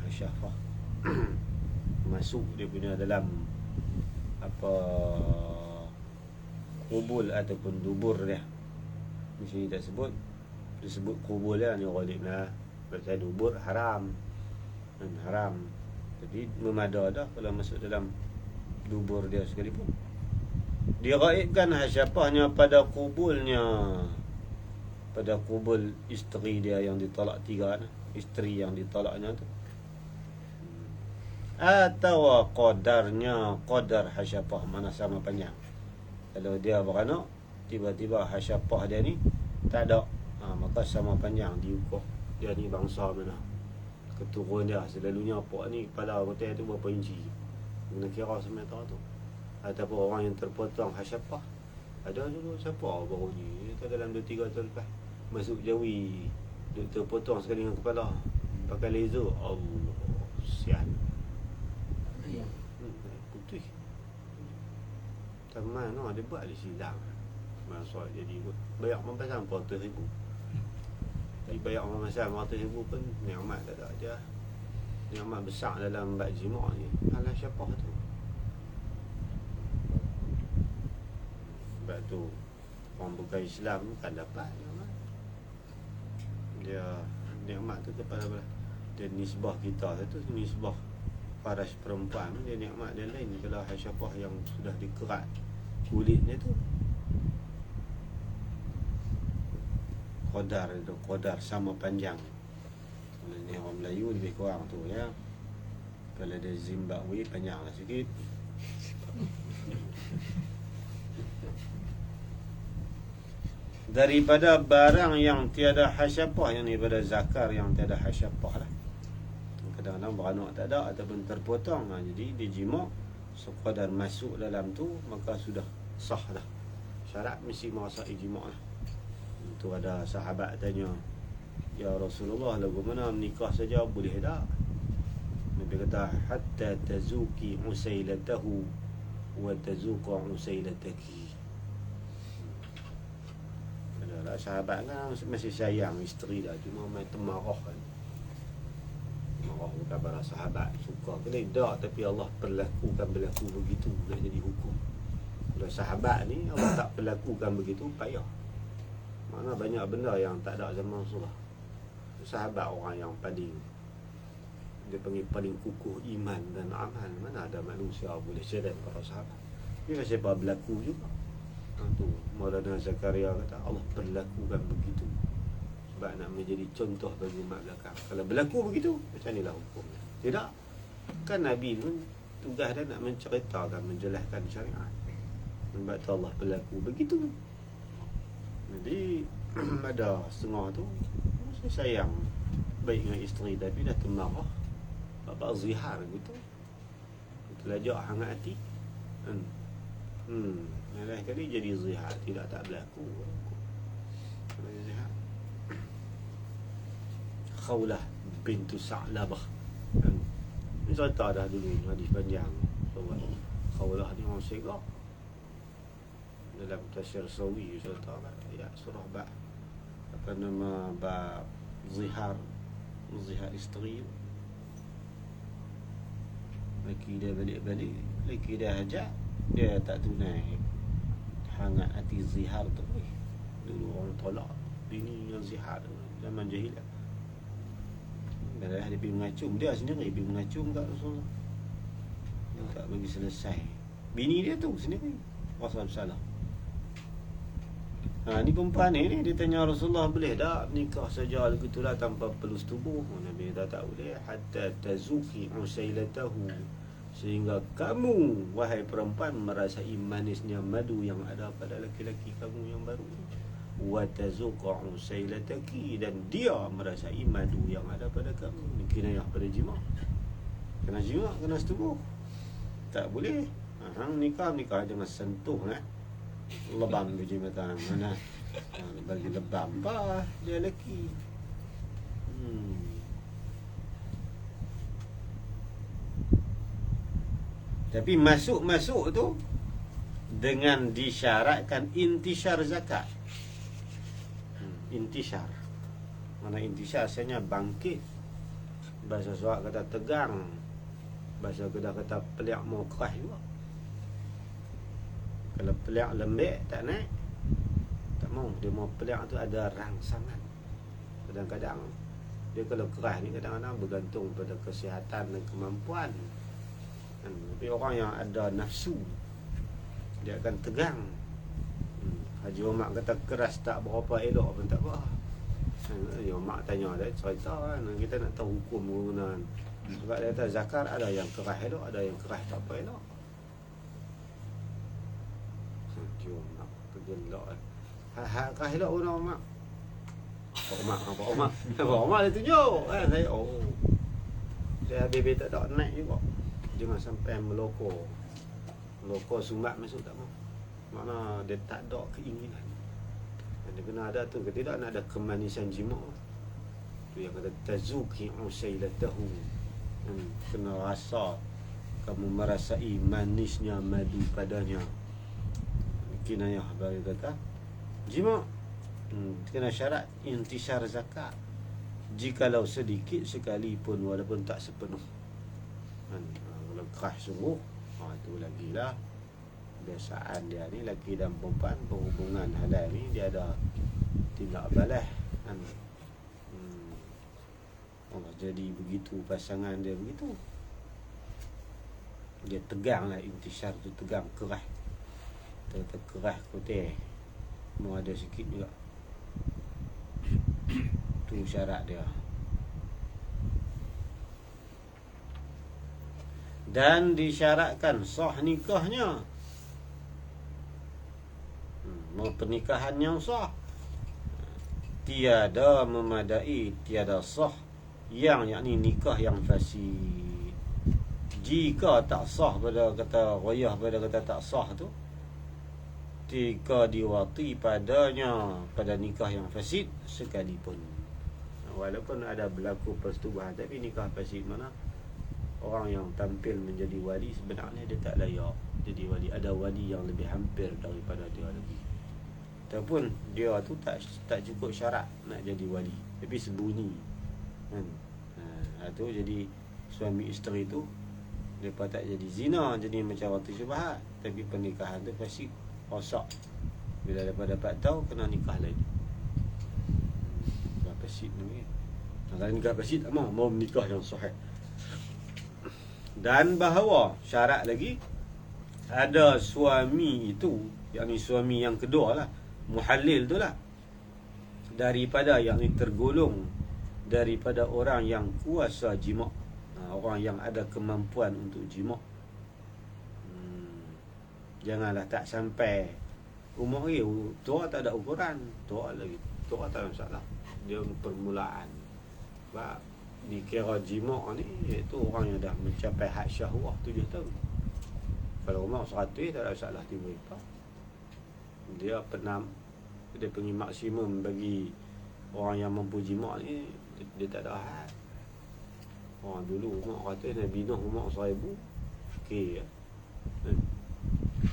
Hasyafah masuk dia punya dalam apa kubul ataupun dubur dia. Di sini tak sebut, disebut kubul dia ni ghalib lah. Berarti dubur haram. Haram. Jadi memada dah kalau masuk dalam dubur dia sekalipun. Dia raibkan hasyafahnya pada kubulnya, pada kubul isteri dia yang ditolak 3 ni, isteri yang ditolaknya tu. Atau qadarnya, qadar hasyafah mana sama panjang. Kalau dia beranak tiba-tiba hasyafah dia ni tak ada, maka sama panjang diukur. Dia ni bangsa mana, keturun dia selalunya apa ni kepala kotak tu berapa inci. Kena kira semeter tu. Ataupun orang yang terpotong hasyafah. Ada dulu siapa baru ni, kita dalam 2-3 tahun lepas masuk Jawi, dia terpotong sekali dengan kepala pakai laser. Allah, sian. Putih. Saman no, dia buat di sidang. Masa jadi bayar pasal 400,000. Tapi bayar pasal 400,000 pun nikmat tak ada aja. Nikmat besar dalam bab jima' ni. Alah siapa tu? Sebab tu orang bukan Islam kan dapat nikmat. Dia nikmat tu kepada dia nisbah kita tu nisbah faras perempuan dia nikmat dia lain kalau hasyafah yang sudah dikerat kulitnya tu. Qadar sama panjang. Ni orang Melayu lebih kurang tu ya. Kalau dia Zimbabwe panjanglah sikit. Daripada barang yang tiada hasyafah, yang daripada zakar yang tiada hasyafah lah. Kadang-kadang beranak tak ada ataupun terpotong, jadi dia jima' sekadar masuk dalam tu maka sudah sah dah. Syarat mesti masa ijma' lah. Itu ada sahabat tanya, ya Rasulullah, lagu mana menikah saja boleh tak? Nabi kata, hatta tazuki usailatahu wa tazuqa usailataki. Adalah sahabat kan masih sayang isteri dah, cuma main temarah kan. Marah kepada sahabat, suka ke tidak, tapi Allah perlakukan berlaku begitu nak jadi hukum. Kalau sahabat ni Allah tak perlakukan begitu, payah. Mana banyak benda yang tak ada zaman Rasulullah. Sahabat orang yang paling, dia panggil paling kukuh iman dan amal. Mana ada manusia boleh cerita para sahabat. Dia siapa berlaku juga. Tu Maulana Zakaria kata Allah perlakukan begitu sebab nak menjadi contoh bagi umat belakang. Kalau berlaku begitu, macam inilah hukumnya. Tidak, kan Nabi pun tugas dia nak menceritakan, menjelaskan syariat. Sebab tu Allah berlaku begitu. Jadi ada setengah tu saya sayang baik dengan isteri, tapi dah temarah bapa zihar gitu. Telajak hangat hati. Lain kali jadi zihar, tidak tak berlaku. Zihar. Khawlah bintu Sa'labah. Ini cerita dah dulu, hadis panjang. Khawlah ni orang Syekhah. Dalam Tafsir Sawi cerita ayat surah Ba. Apa nama bab zihar isteri. Laki dia balik-balik, laki dia hajat, dia tak tunai. Hangat hati zihar tu. Dulu orang tolak bini yang zihar zaman jahiliah. Dan dia pergi mengacung, dia sendiri pergi mengacung kat Rasulullah. Dia tak bagi selesai. Bini dia tu sendiri Rasulullah salah. Ni perempuan ni dia tanya Rasulullah, boleh tak nikah saja begitulah tanpa perlu setubuh? Nabi kata tak boleh, hatta tazuki usailatahu, sehingga kamu wahai perempuan merasai manisnya madu yang ada pada laki-laki kamu yang baru. Wa tazuqa usailataki, dan dia merasai madu yang ada pada kamu. Ini kinayah pada jima'. Kena jima', kena setubuh. Tak boleh. Hang nikah jangan sentuh lebam biji mata mana. Bagi lebam apa dia lelaki. Tapi masuk tu dengan disyaratkan intisar zakat. Intisar. Mana intisar sebenarnya bangkit. Bahasa Sarawak kata tegang. Bahasa Kedah kata peliak mau keras juga. Kalau peliak lembek tak naik, tak mau. Dia mau peliak tu ada rangsangan. Kadang-kadang dia kalau keras ni kadang-kadang bergantung pada kesihatan dan kemampuan. Tapi orang yang ada nafsu, dia akan tegang. Haji Omar kata keras tak berapa elok pun tak apa. Haji Omar tanya dia cerita kan, kita nak tahu hukum penggunaan. Sebab dia kata zakar ada yang keras elok, ada yang keras tak apa elok. Haji Omar tergelak. Keras elok pun Omar. Pak Omar dia tunjuk kan. Saya saya habis tak ada naik juga. Jangan sampai melokor sumbat masuk tak mau. Makna dia tak ada keinginan. Dia kena ada tu, tidak nak ada kemanisan jima'. Tu yang kata tazuki usailatahu. Kena rasa, kamu merasai manisnya madu padanya. kinayah bagi kata jima'. Kena syarat intisar zakat. Jikalau sedikit sekalipun walaupun tak sepenuh. Kalau kerah sungguh, itu lagi lah. Kebiasaan dia ni, lelaki dan perempuan berhubungan halal ni, dia ada tindak balas kan. Allah jadi begitu, pasangan dia begitu, dia tegang lah. Intisar tu tegang, kerah. Kerah kutih mau ada sikit juga. Tu syarat dia. Dan disyaratkan sah nikahnya. Pernikahan yang sah. Tiada memadai, tiada sah yang yakni nikah yang fasid. Jika tak sah pada kata royah, pada kata tak sah tu, jika diwati padanya pada nikah yang fasid sekalipun. Walaupun ada berlaku persetubuhan, tapi nikah fasid mana orang yang tampil menjadi wali sebenarnya dia tak layak jadi wali. Ada wali yang lebih hampir daripada dia lagi. Ataupun dia tu tak cukup syarat nak jadi wali, tapi sembunyi kan. Tu jadi suami isteri tu depa tak jadi zina, jadi macam waktu syubhat, tapi pernikahan tu fasid, rosak. Bila dapat tahu kena nikah lagi. Nikah fasid ni. Kalau nikah fasid mau menikah yang sahih. Dan bahawa syarat lagi ada suami itu, yakni suami yang kedua lah, muhallil tu lah, daripada yakni tergolong daripada orang yang kuasa jima', orang yang ada kemampuan untuk jima'. Janganlah tak sampai umur ni, tua tak ada ukuran, tua lagi, tua tak ada masalah. Dia permulaan. Sebab dikira jima' ni iaitu orang yang dah mencapai had syahwah 7 tahun. Kalau umur 100 tak ada masalah tiba-tiba. Dia pergi maksimum bagi orang yang mampu jima' ni, dia tak ada had. Orang dulu umur 100 Nabi Nuh umur 1000. Okey ya.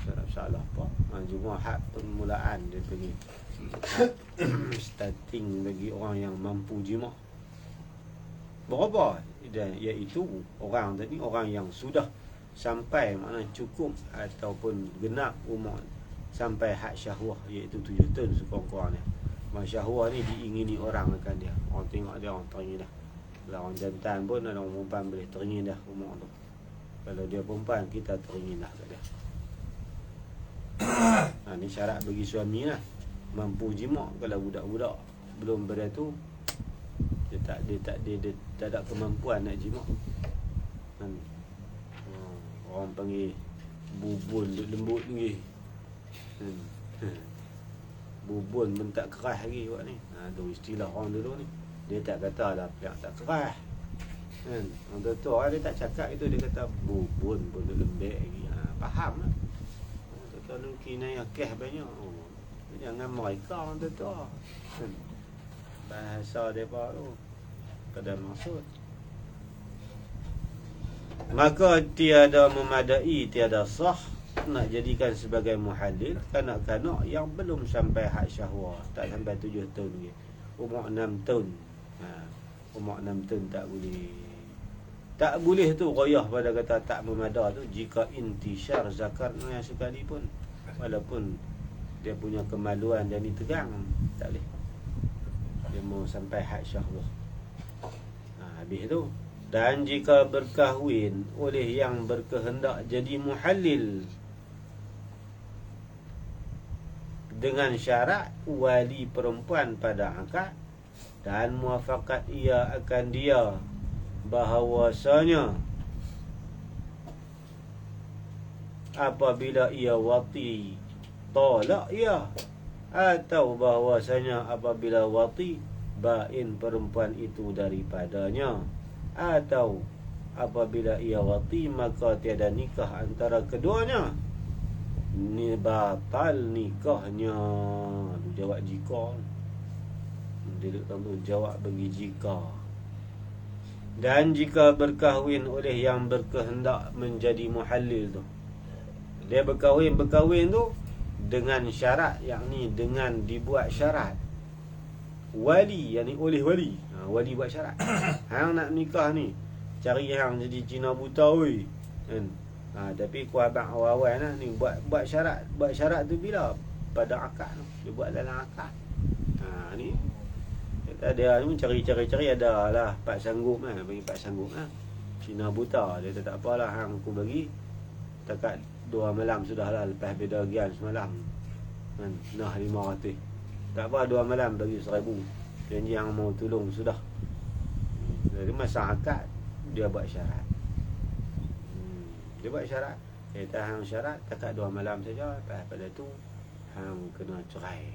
Tak ada masalah apa. Cuma had permulaan dia pergi starting bagi orang yang mampu jima'. Berapa? Dan iaitu orang tadi, orang yang sudah sampai makna cukup ataupun genap umur sampai had syahwah, iaitu 7 tahun sekurang-kurangnya. Syahwah ni diingini orang akan dia. Orang tengok dia, orang teringin dah. Kalau orang jantan pun ada orang perempuan boleh teringin dah umur tu. Kalau dia perempuan, kita teringin dah kat dia. Ni syarat bagi suami lah, mampu jima'. Kalau budak-budak belum pada tu, dia tak ada kemampuan nak jima'. Orang panggil bubun lembut lagi. Bubun pun tak keras lagi buat ni. Tu istilah orang dulu ni. Dia tak kata dah pihak tak keras. Orang tua dia tak cakap itu, dia kata bubun pun lembut lagi. Faham lah. Kalau kinayah keh banyak. Jangan mereka orang tua. Bahasa mereka tu pada maksud. Maka tiada memadai, tiada sah nak jadikan sebagai muhallil kanak-kanak yang belum sampai had syahwah, tak sampai 7 tahun lagi. Umur 6 tahun. Umur 6 tahun tak boleh. Tak boleh tu royah pada kata tak memada tu jika intisar zakarnya sekalipun. Walaupun dia punya kemaluan dan ditegang, tak boleh. Dia mau sampai had syahwah. Habis tu. Dan jika berkahwin oleh yang berkehendak jadi muhallil dengan syarat wali perempuan pada akad dan muafakat ia akan dia bahawasanya apabila ia wati tolak ia, atau bahawasanya apabila wati bain perempuan itu daripadanya, atau apabila ia wati maka tiada nikah antara keduanya, ni batal nikahnya. Jawab jika. Dia tentu jawab bagi jika. Dan jika berkahwin oleh yang berkehendak menjadi muhallil tu, dia berkahwin tu dengan syarat, yakni dengan dibuat syarat. Wali, yakni oleh wali. Wali buat syarat. Hang nak nikah ni, cari hang jadi Cina buta oi. Kan? Tapi ku abang awal-awal lah ni buat syarat. Buat syarat tu bila? Pada akad tu. Dia buat dalam akad. Ni ada ni cari ada lah pak sanggup lah, bagi pak sanggup lah. Cina buta dia tak apalah, hang aku bagi takat 2 malam sudahlah, lepas beda gian semalam kan, nah 500 tak apa, 2 malam bagi 1000, janji yang mau tolong sudah. Jadi masa akad dia buat syarat. Dia buat syarat, kata hang syarat takat 2 malam saja, lepas pada tu hang kena cerai.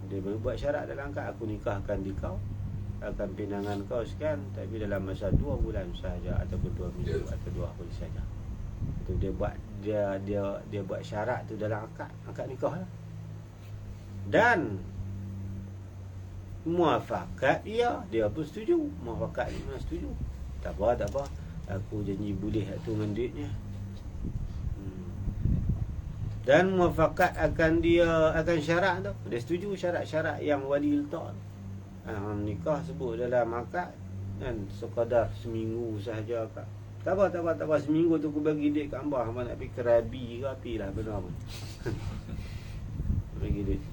Dia buat syarat dalam akad, aku nikahkan di kau, akan pinangan kau sekian, tapi dalam masa 2 bulan sahaja, ataupun 2 minggu, atau 2 hari saja. Itu dia buat dia buat syarat tu dalam akad nikah lah. Dan muafakat dia pun setuju. Muafakat ni mana setuju. Tak apa, aku janji boleh tu dengan duitnya. Dan muafakat akan syarat tu, dia setuju syarat-syarat yang wali letak. Nikah sebut dalam akad kan, sekadar seminggu sahaja akad. Tak apa, seminggu tu aku bagi duit kat hamba, hamba nak pergi kerabi ke apilah, benar pun. Bagi duit.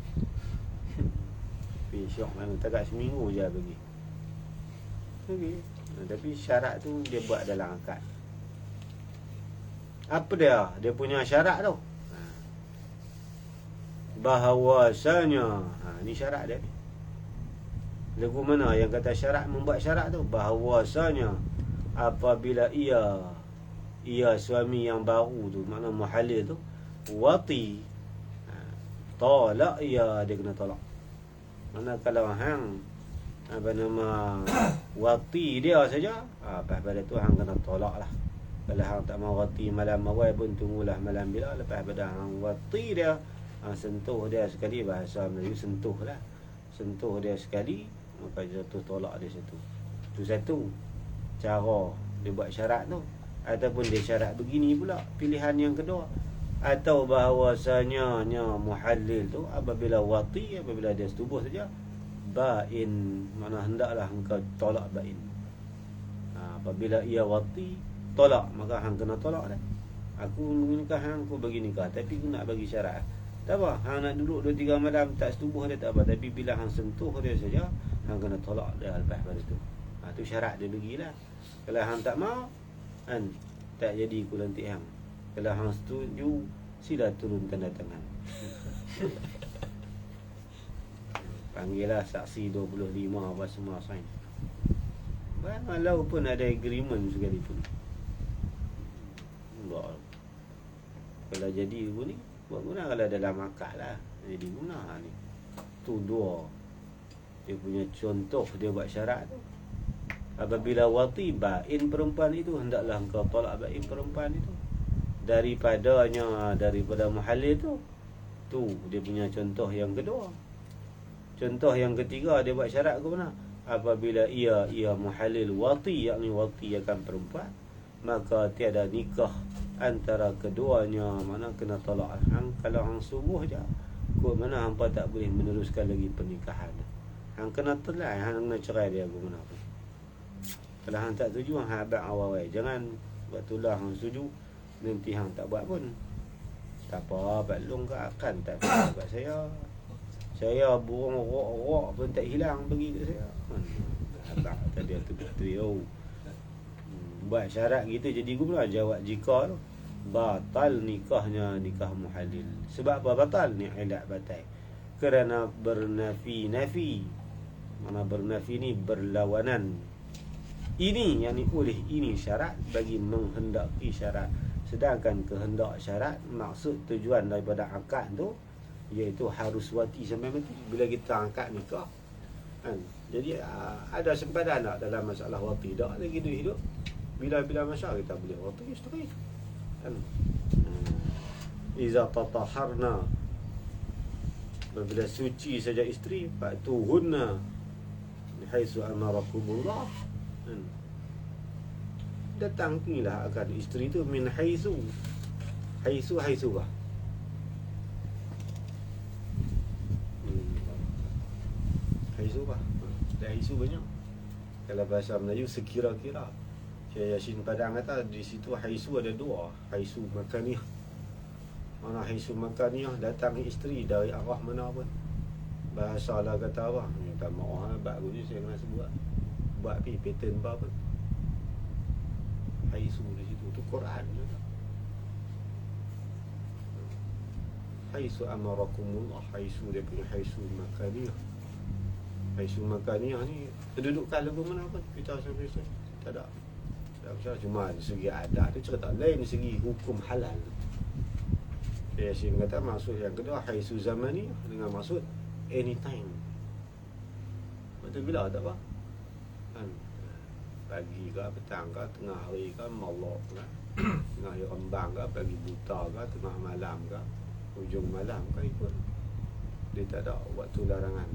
Tapi syok mana, takat seminggu je bagi. Okay. Tapi syarat tu dia buat dalam akad. Apa dia punya syarat tu? Bahawasanya, ni syarat dia. Lagu mana yang kata syarat, membuat syarat tu? Bahawasanya apabila ia suami yang baru tu, makna muhalil tu, wati, tolak dia kena tolak. Mana kalau hang wati dia saja, pada tu hang kena tolak lah. Kalau hang tak mau wati malam awal pun, tunggulah malam bila, lepas pada hang wati dia, sentuh dia sekali, bahasa Melayu sentuh lah, sentuh dia sekali, maka jatuh tolak dia situ. Itu satu cara dia buat syarat tu. Ataupun dia syarat begini pula, pilihan yang kedua, atau bahawasanya muhalil tu apabila wati, apabila dia setubuh saja, bain, mana hendaklah engkau tolak bain. Apabila ia wati tolak, maka hang kena tolak dah. Aku nikah hang, aku bagi nikah, tapi aku nak bagi syarat. Tak apa, hang nak duduk 2-3 malam tak setubuh dia tak apa, tapi bila hang sentuh dia saja, hang kena tolak dia lepas pada tu. Tu syarat dia bagilah. Kalau hang tak mau kan, tak jadi aku lantik hang. Kalau hang setuju, sila turun tanda tangan. Panggillah saksi 25 apa semua sign. Walau pun ada agreement sekalipun. Allah. Kalau jadi begini, buat guna kalau dalam akad lah. Jadi guna ni. Tu dua. Dia punya contoh dia buat syarat tu. Apabila wati bain perempuan itu, hendaklah engkau tolak bain perempuan itu daripada muhalil tu. Tu dia punya contoh yang kedua. Contoh yang ketiga dia buat syarat ke mana? Apabila ia muhalil wati, yakni wati akan perempuan, maka tiada nikah antara keduanya, mana kena tolak. Hang kalau hang subuh je, kok mana hangpa tak boleh meneruskan lagi pernikahan. Hang kena telai, hang kena cerai dia ke mana pun. Kalau hang tak setuju, hang abang awal. Jangan waktu lah hang setuju, nanti hang tak buat pun. Tak apa, batlong ke akan tak buat saya burung rok pun tak hilang bagi kat saya. Abang tadi tu buat syarat gitu, jadi guna jawab jika tu batal nikahnya, nikah muhalil. Sebab apa batal? Ni ilat batal kerana bernafi. Mana bernafi ni berlawanan. Ini yang ni oleh ini syarat bagi menghendaki syarat. Sedangkan kehendak syarat, maksud tujuan daripada akad tu iaitu harus wati sampai mati. Bila kita angkat nikah kan, jadi ada sempadan tak dalam masalah wati? Tak lagi hidup. Bila masa kita boleh wati isteri kan. Iza tataharna, bila suci saja isteri, fatuhunna bihaitsu amarakumullah kan. Datang inilah akan isteri tu min haitsu, Haisu kah? Haisu kah? Dan haisu banyak. Kalau bahasa Melayu sekira-kira. Syekh Yasin Padang kata di situ haisu ada dua. Haisu makaniyah. Mana haisu makaniyah datang isteri dari arah mana pun. Bahasa lah kata apa? Minta maaf bagusnya saya kena sebut. Buat pattern apa pun. Haisu di situ tu Quran juga. Haisu amarakumullah, haisu dia punya haisu makaniyah. Haisu makaniyah ni kedudukan lagu mana pun kita sampai tak ada. Tak usah cuma dari segi adat dia cerita lain dari segi hukum halal. Yasin kata maksud yang kedua haisu zamaniyah dengan maksud anytime. Betul bila tak apa? Kan pagi ke petang ke tengah hari ke malam ke tengah hari rembang ke pagi buta ke tengah malam ke hujung malam ke ikut. Dia tak ada waktu larangan.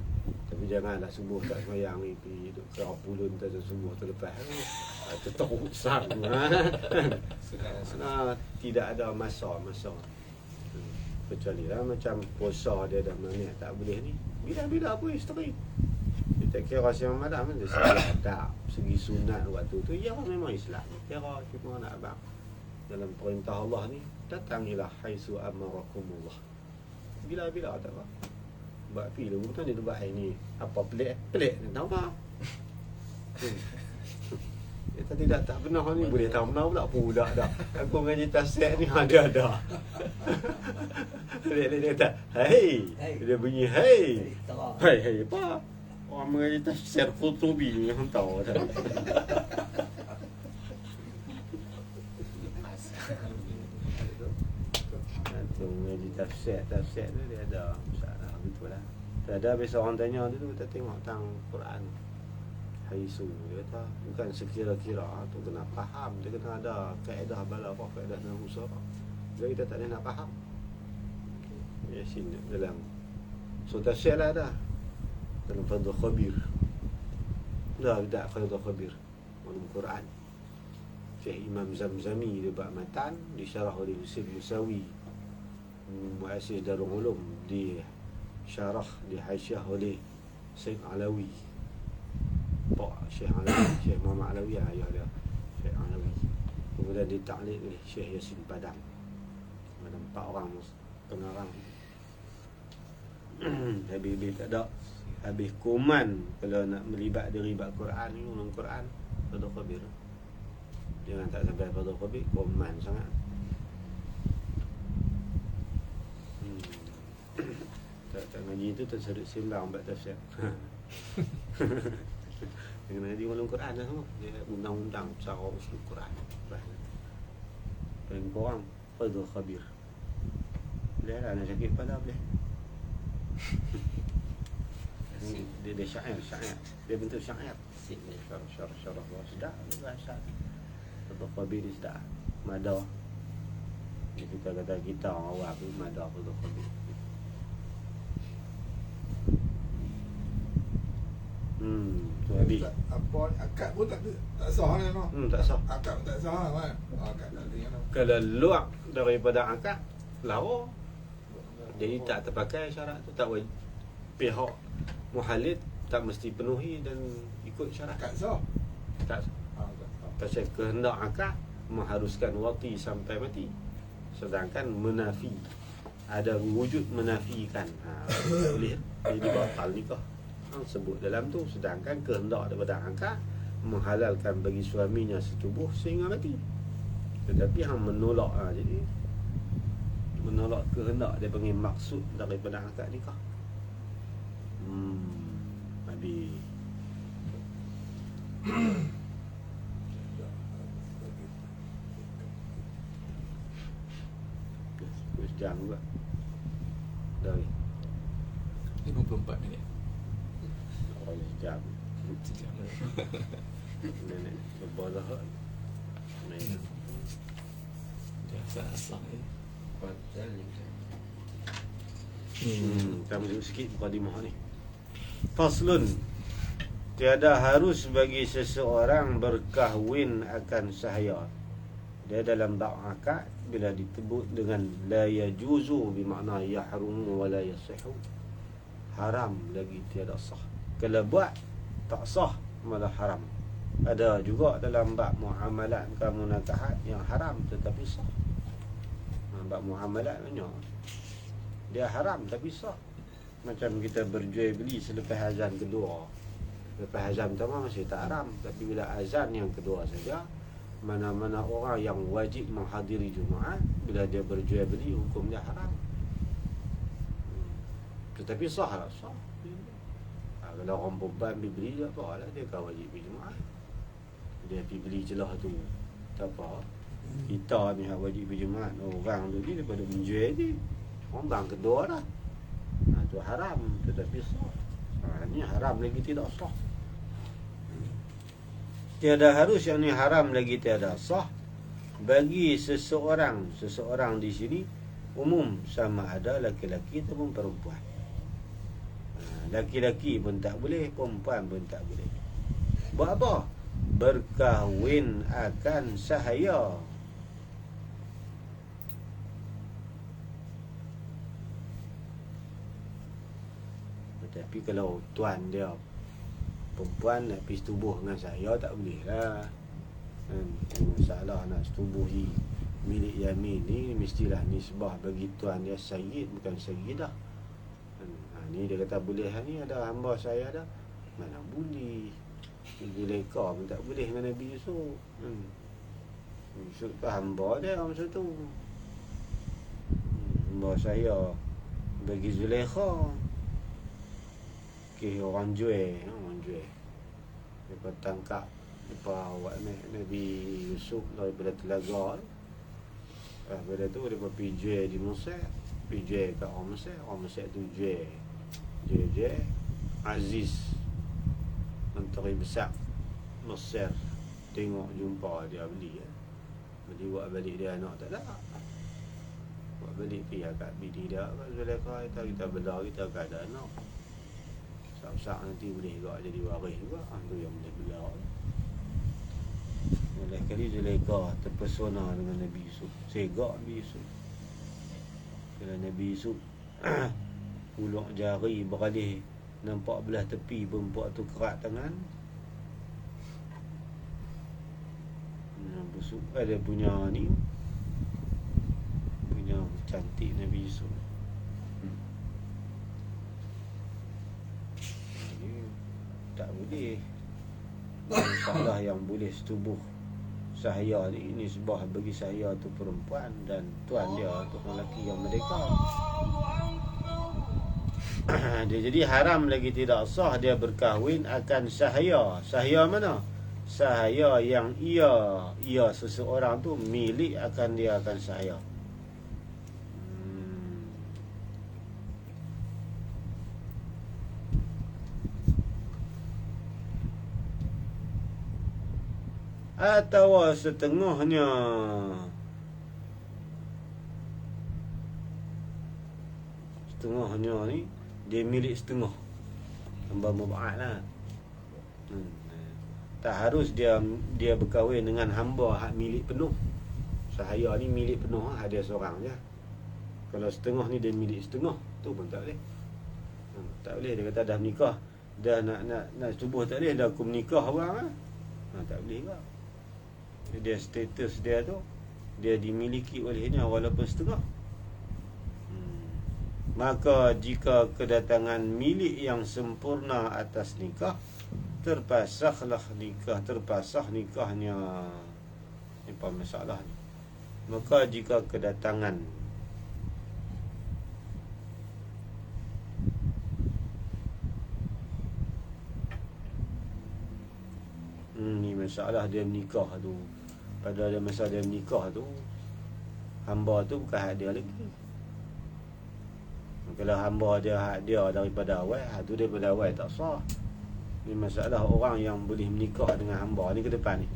Tapi janganlah subuh tak semayang ni pergi duduk kerapulun tak subuh terlepas. Tetap usang. Tidak ada masa. Kecuali lah macam puasa dia dah mana tak boleh ni. Bila-bila pun isteri. Dia tak kira siang malam kan. Dia segi adab, segi sunat waktu tu. Ya memang Islam. Kira cuma nak abang. Dalam perintah Allah ni, datangilah haisu amarakumullah. Bila-bila tak apa. Buat pi dulu tu dia buat ni. Apa pelik ni tahu tak? Kita tidak tak pernah ni boleh tahu pernah pula dah. Aku mengaji tafsir ni ada. Dia kata, "Hey." Dia bunyi, "Hey." Hey apa? Orang mengaji tafsir Qurtubi ni hang tahu tak? Tu mengaji tafsir tu dia ada masalah begitulah. Tak ada biasa orang tanya tu kita tengok tentang Quran. Haisu dia kata bukan sekira-kira tu kena faham, dia kena ada kaedah balaghah, kaedah nahwu. Jadi kita tak ada nak faham. Yasin dalam tafsir lah dah. Dalam Fadhul Khabir. Dah Fadhul Khabir dalam Quran. Syekh Imam Zamzami dia buat matan disyarah oleh Husain Musawi. Muassis Darul Ulum di syarah di hasyiah oleh Syekh Alawi. Pak Syekh Alawi, Syekh Muhammad Alawi ayah dia. Syekh Alawi. Kemudian ditaklid oleh Syekh Yasin Padang. Ada 4 orang pengarang. Habis tak ada. Habis kuman kalau nak melibat diri bab Quran ni ulum Quran Fadhul Khabir. Jangan tak sampai Fadhul Khabir kuman sangat. Tak ngaji tu tersedut sembang bab tafsir. Dengan ngaji ulum Quran dah semua. Dia undang-undang cara usul Quran. Dan korang Fadhul Khabir. Boleh lah nak sakit pada boleh. Dia syair. Dia bentuk syair. Syarah sedap bahasa. Fadhul Khabir ni sedap. Madah. Kita kata kita orang awam tu madah Fadhul Khabir. Tu habis. Apa akad pun tak sah kan? Tak sah. Akad pun tak sah kan? Akad tak ada kan? Kalau luar daripada akad lawa. Jadi tak terpakai syarat tu, tak wajib. Pihak muhalid tak mesti penuhi dan ikut syarat. Akad sah. Tak sah. Pasal kehendak akad mengharuskan wati sampai mati. Sedangkan menafi ada wujud menafikan. Boleh jadi batal nikah. Sebut dalam tu. Sedangkan kehendak daripada akad menghalalkan bagi suaminya setubuh sehingga mati. Tetapi hang menolak jadi menolak kehendak dia panggil maksud daripada akad nikah. Habis. Sejam juga. Dah. 54 minit. Oh, sejam. Nenek berbolah. Main. Biasa asal ni. Kita masuk sikit mukadimah ni. Faslun. Tiada harus bagi seseorang berkahwin akan sahaya. Dia dalam bab akad bila disebut dengan la yajuzu bermakna yahrumu wa la yasihu, haram lagi tiada sah. Kalau buat tak sah malah haram. Ada juga dalam bab muamalat ke munakahat yang haram tetapi sah. Bab muamalat banyak dia haram tapi sah. Macam kita berjual beli selepas azan kedua. Lepas azan pertama masih tak haram, tapi bila azan yang kedua saja, mana-mana orang yang wajib menghadiri Jumaat, bila dia berjual beli hukum dia haram. Tetapi sah lah, sah. Kalau orang perempuan pergi beli tak apa lah, dia kan wajib pergi Jumaat. Dia pergi beli celah tu, tak apa. Kita ni yang wajib pergi Jumaat, orang tu ni daripada menjual ni, orang kedua dah. Itu haram, tetapi sah. Ini haram lagi tidak sah. Tiada harus yang ni haram lagi tiada sah. Bagi seseorang di sini umum, sama ada laki-laki ataupun perempuan. Laki-laki pun tak boleh, perempuan pun tak boleh. Buat apa? Berkahwin akan sahaya. Tapi kalau tuan dia perempuan nak pergi setubuh dengan saya, tak boleh lah. Masalah nak setubuhi milik Yamin ni mestilah nisbah bagi tuan dia sayyid, bukan sayyidah. Ni dia kata boleh, ni ada hamba saya dah. Mana boleh. Zulaikha pun tak boleh dengan Nabi Yusuf. Yusuf tu hamba dia masa tu. Hamba saya bagi Zulaikha. Orang jual. Lepas tangkap, lepas awak Nabi Yusuf daripada telaga. Lepas tu dia pergi jual di Mesir, pergi jual kat orang Mesir tu jual Aziz, menteri besar Mesir, tengok jumpa dia beli. Beli buat balik dia anak tak ada. Buat balik pergi kat bini dia, Zulaikha kita bela, kita tak ada anak. Sak nanti boleh juga jadi waris juga. Tu yang boleh bela. Oleh kali Zulaikha terpesona dengan Nabi Yusuf. Segak Nabi Yusuf. Kalau Nabi Yusuf uluk jari beralih nampak belah tepi, perempuan tu kerat tangan. Busuk dia punya ni, punya cantik Nabi Yusuf. Tak boleh. Masalah yang boleh setubuh sahaya ni sebab bagi sahaya tu perempuan, dan tuan dia tu orang lelaki yang merdeka. Dia jadi haram lagi tidak sah dia berkahwin akan sahaya. Sahaya mana? Sahaya yang ia seseorang tu milik akan dia akan sahaya. Atau setengahnya. Setengahnya ni dia milik setengah. Hamba mub'ad lah. Tak harus dia berkahwin dengan hamba hak milik penuh. Sahaya ni milik penuh, hak dia seorang je. Kalau setengah ni dia milik setengah, tu pun tak boleh. Tak boleh, dia kata dah menikah, dah nak tubuh tak boleh, dah aku menikah orang lah. Tak boleh juga. Dia status dia tu, dia dimiliki olehnya walaupun setengah. Maka jika kedatangan milik yang sempurna atas nikah, terpasah nikahnya. Ini apa masalah ni? Maka jika kedatangan ni masalah dia menikah tu. Pada masa dia menikah tu, hamba tu bukan hak dia lagi. Kalau hamba dia hak dia daripada awal, hak tu daripada awal tak sah. Ni masalah orang yang boleh menikah dengan hamba ni ke depan ni.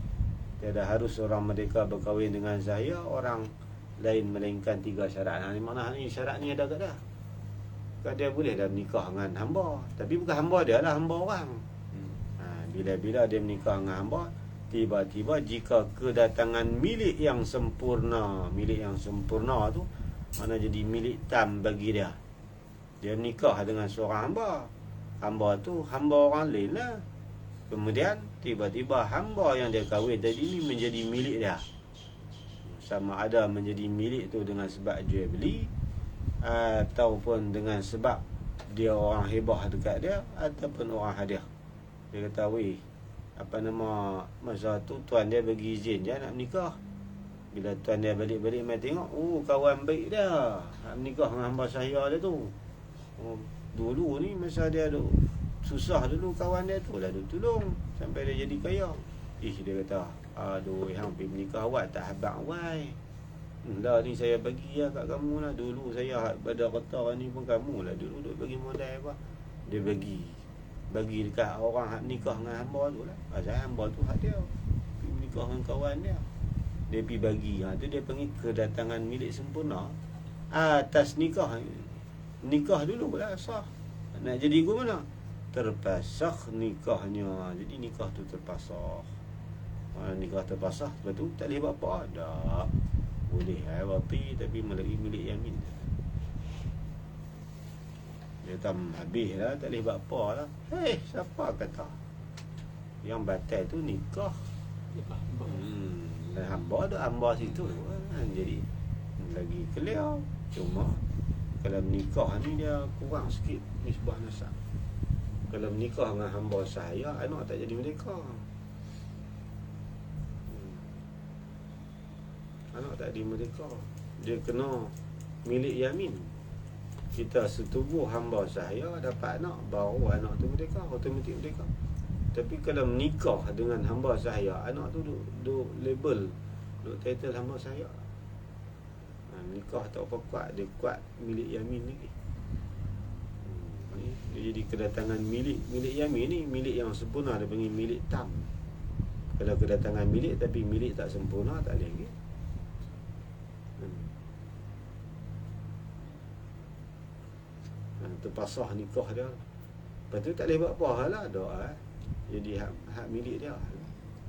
Tiada harus orang merdeka berkahwin dengan saya, orang lain melainkan 3 syarat. Ni mana ni syarat ni ada ke dah? Kan dia boleh dah menikah dengan hamba, tapi bukan hamba dia lah, hamba orang. Bila-bila dia menikah dengan hamba, tiba-tiba jika kedatangan milik yang sempurna tu mana jadi milik tam bagi dia. Dia nikah dengan seorang hamba. Hamba tu hamba orang lain lah. Kemudian tiba-tiba hamba yang dia kahwin tadi ni menjadi milik dia. Sama ada menjadi milik tu dengan sebab jual beli ataupun dengan sebab dia orang hebah dekat dia ataupun orang hadiah. Dia kata, weh, masa tu tuan dia bagi izin dia nak menikah. Bila tuan dia balik-balik mai tengok, kawan baik dia nak menikah dengan hamba saya dia tu. Dulu ni masa dia duk susah dulu, kawan dia tu lah duk tolong sampai dia jadi kaya. Dia kata, aduh, hang pergi menikah awak tak habaq wai. Dah ni saya bagi kat kamu lah. Dulu saya pada kota ni pun kamu lah dulu duk bagi modal apa. Dia bagi dekat orang hak nikah dengan hamba tu lah. Pasal hamba tu hak dia pergi menikah dengan kawan dia. Dia pergi bagi. Tu dia panggil kedatangan milik sempurna atas nikah. Nikah dulu lah sah. Nak jadi ke mana? Terpasakh nikahnya. Jadi nikah tu terpasakh. Nikah terpasakh, lepas tu tak boleh buat apa. Tak boleh wapi, tapi melalui milik yamin. Dia tam habis lah, tak boleh buat apa lah. Siapa kata yang batal tu nikah? Dan hamba tu hamba situ kan. Jadi lagi clear. Cuma kalau menikah ni dia kurang sikit nisbah nasab. Kalau menikah dengan hamba saya, anak tak jadi merdeka. Anak tak jadi merdeka. Dia kena milik yamin. Kita setubuh hamba saya dapat anak, baru anak tu merdeka, automatik merdeka. Tapi kalau menikah dengan hamba saya, anak tu duk label, duk title hamba saya. Nikah tak apa kuat, dia kuat milik yamin ni. Dia jadi kedatangan milik yamin ni, milik yang sempurna, dia panggil milik tam. Kalau kedatangan milik tapi milik tak sempurna, tak boleh lagi. Terpasah nikah dia. Lepas tu tak boleh buat apa lah, doa. Jadi hak milik dia,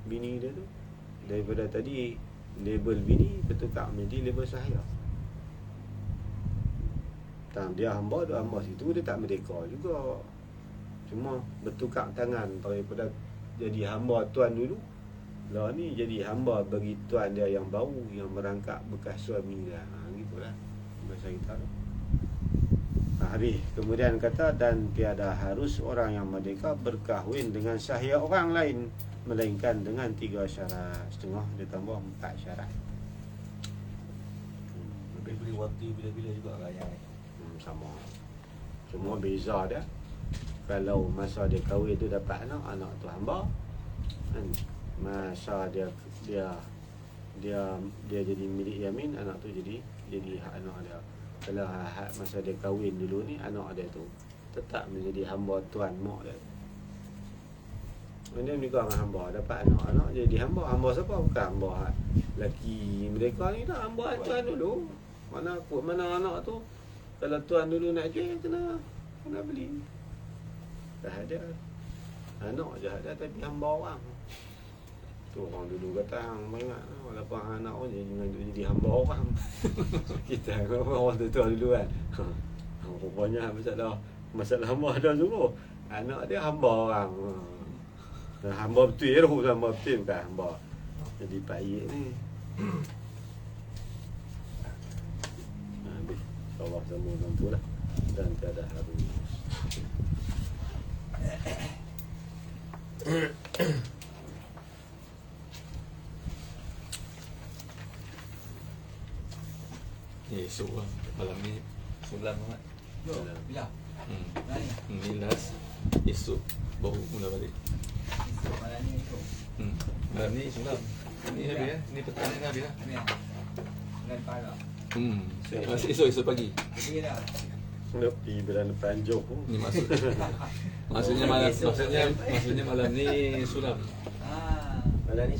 bini dia tu. Daripada tadi label bini bertukar menjadi label saya. Dia hamba, dia hamba situ, dia tak merdeka juga. Cuma bertukar tangan daripada jadi hamba tuan dulu, lah ni jadi hamba bagi tuan dia yang baru, yang merangkap bekas suami dia. Gitulah bahasa kita tu. Habis kemudian kata, dan tiada harus orang yang merdeka berkahwin dengan sahaya orang lain, melainkan dengan 3 syarat. Setengah dia tambah 4 syarat. Lebih boleh waktu bila-bila juga lah yang sama. Cuma beza dia, kalau masa dia kahwin tu dapat anak tu hamba kan. Masa dia jadi milik yamin, anak tu jadi hak anak dia. Kalau masa dia kahwin dulu ni, anak dia tu tetap menjadi hamba tuan mak dia. Dia menikah dengan hamba, dapat anak jadi hamba. Hamba siapa? Bukan hamba lelaki mereka ni, tak hamba tuan dulu. Mana anak tu, kalau tuan dulu nak jual, kena beli. Dah ada anak je ada, tapi hamba orang. Tu orang dulu kata, hang ingat walaupun anak pun jadi hamba orang. Kita orang tua dulu kan. Rupanya masalah hamba dah semua. Anak dia hamba orang. Dan hamba betul tu, hamba betul bukan hamba jadi payik ni. Habis Allah sama orang tu lah. Dan tiada harus. esok lah. Malam ni sulam Mat. Bila? Ni last. Esok baru mula balik. Esok malam ni esok. Malam ni sulam. Ni habis Ni petang ni habis lah. Dan pala. Esok pagi. Jadi dah. Nepi bulan depan Johor. Ni maksudnya malam ni sulam. Malam ni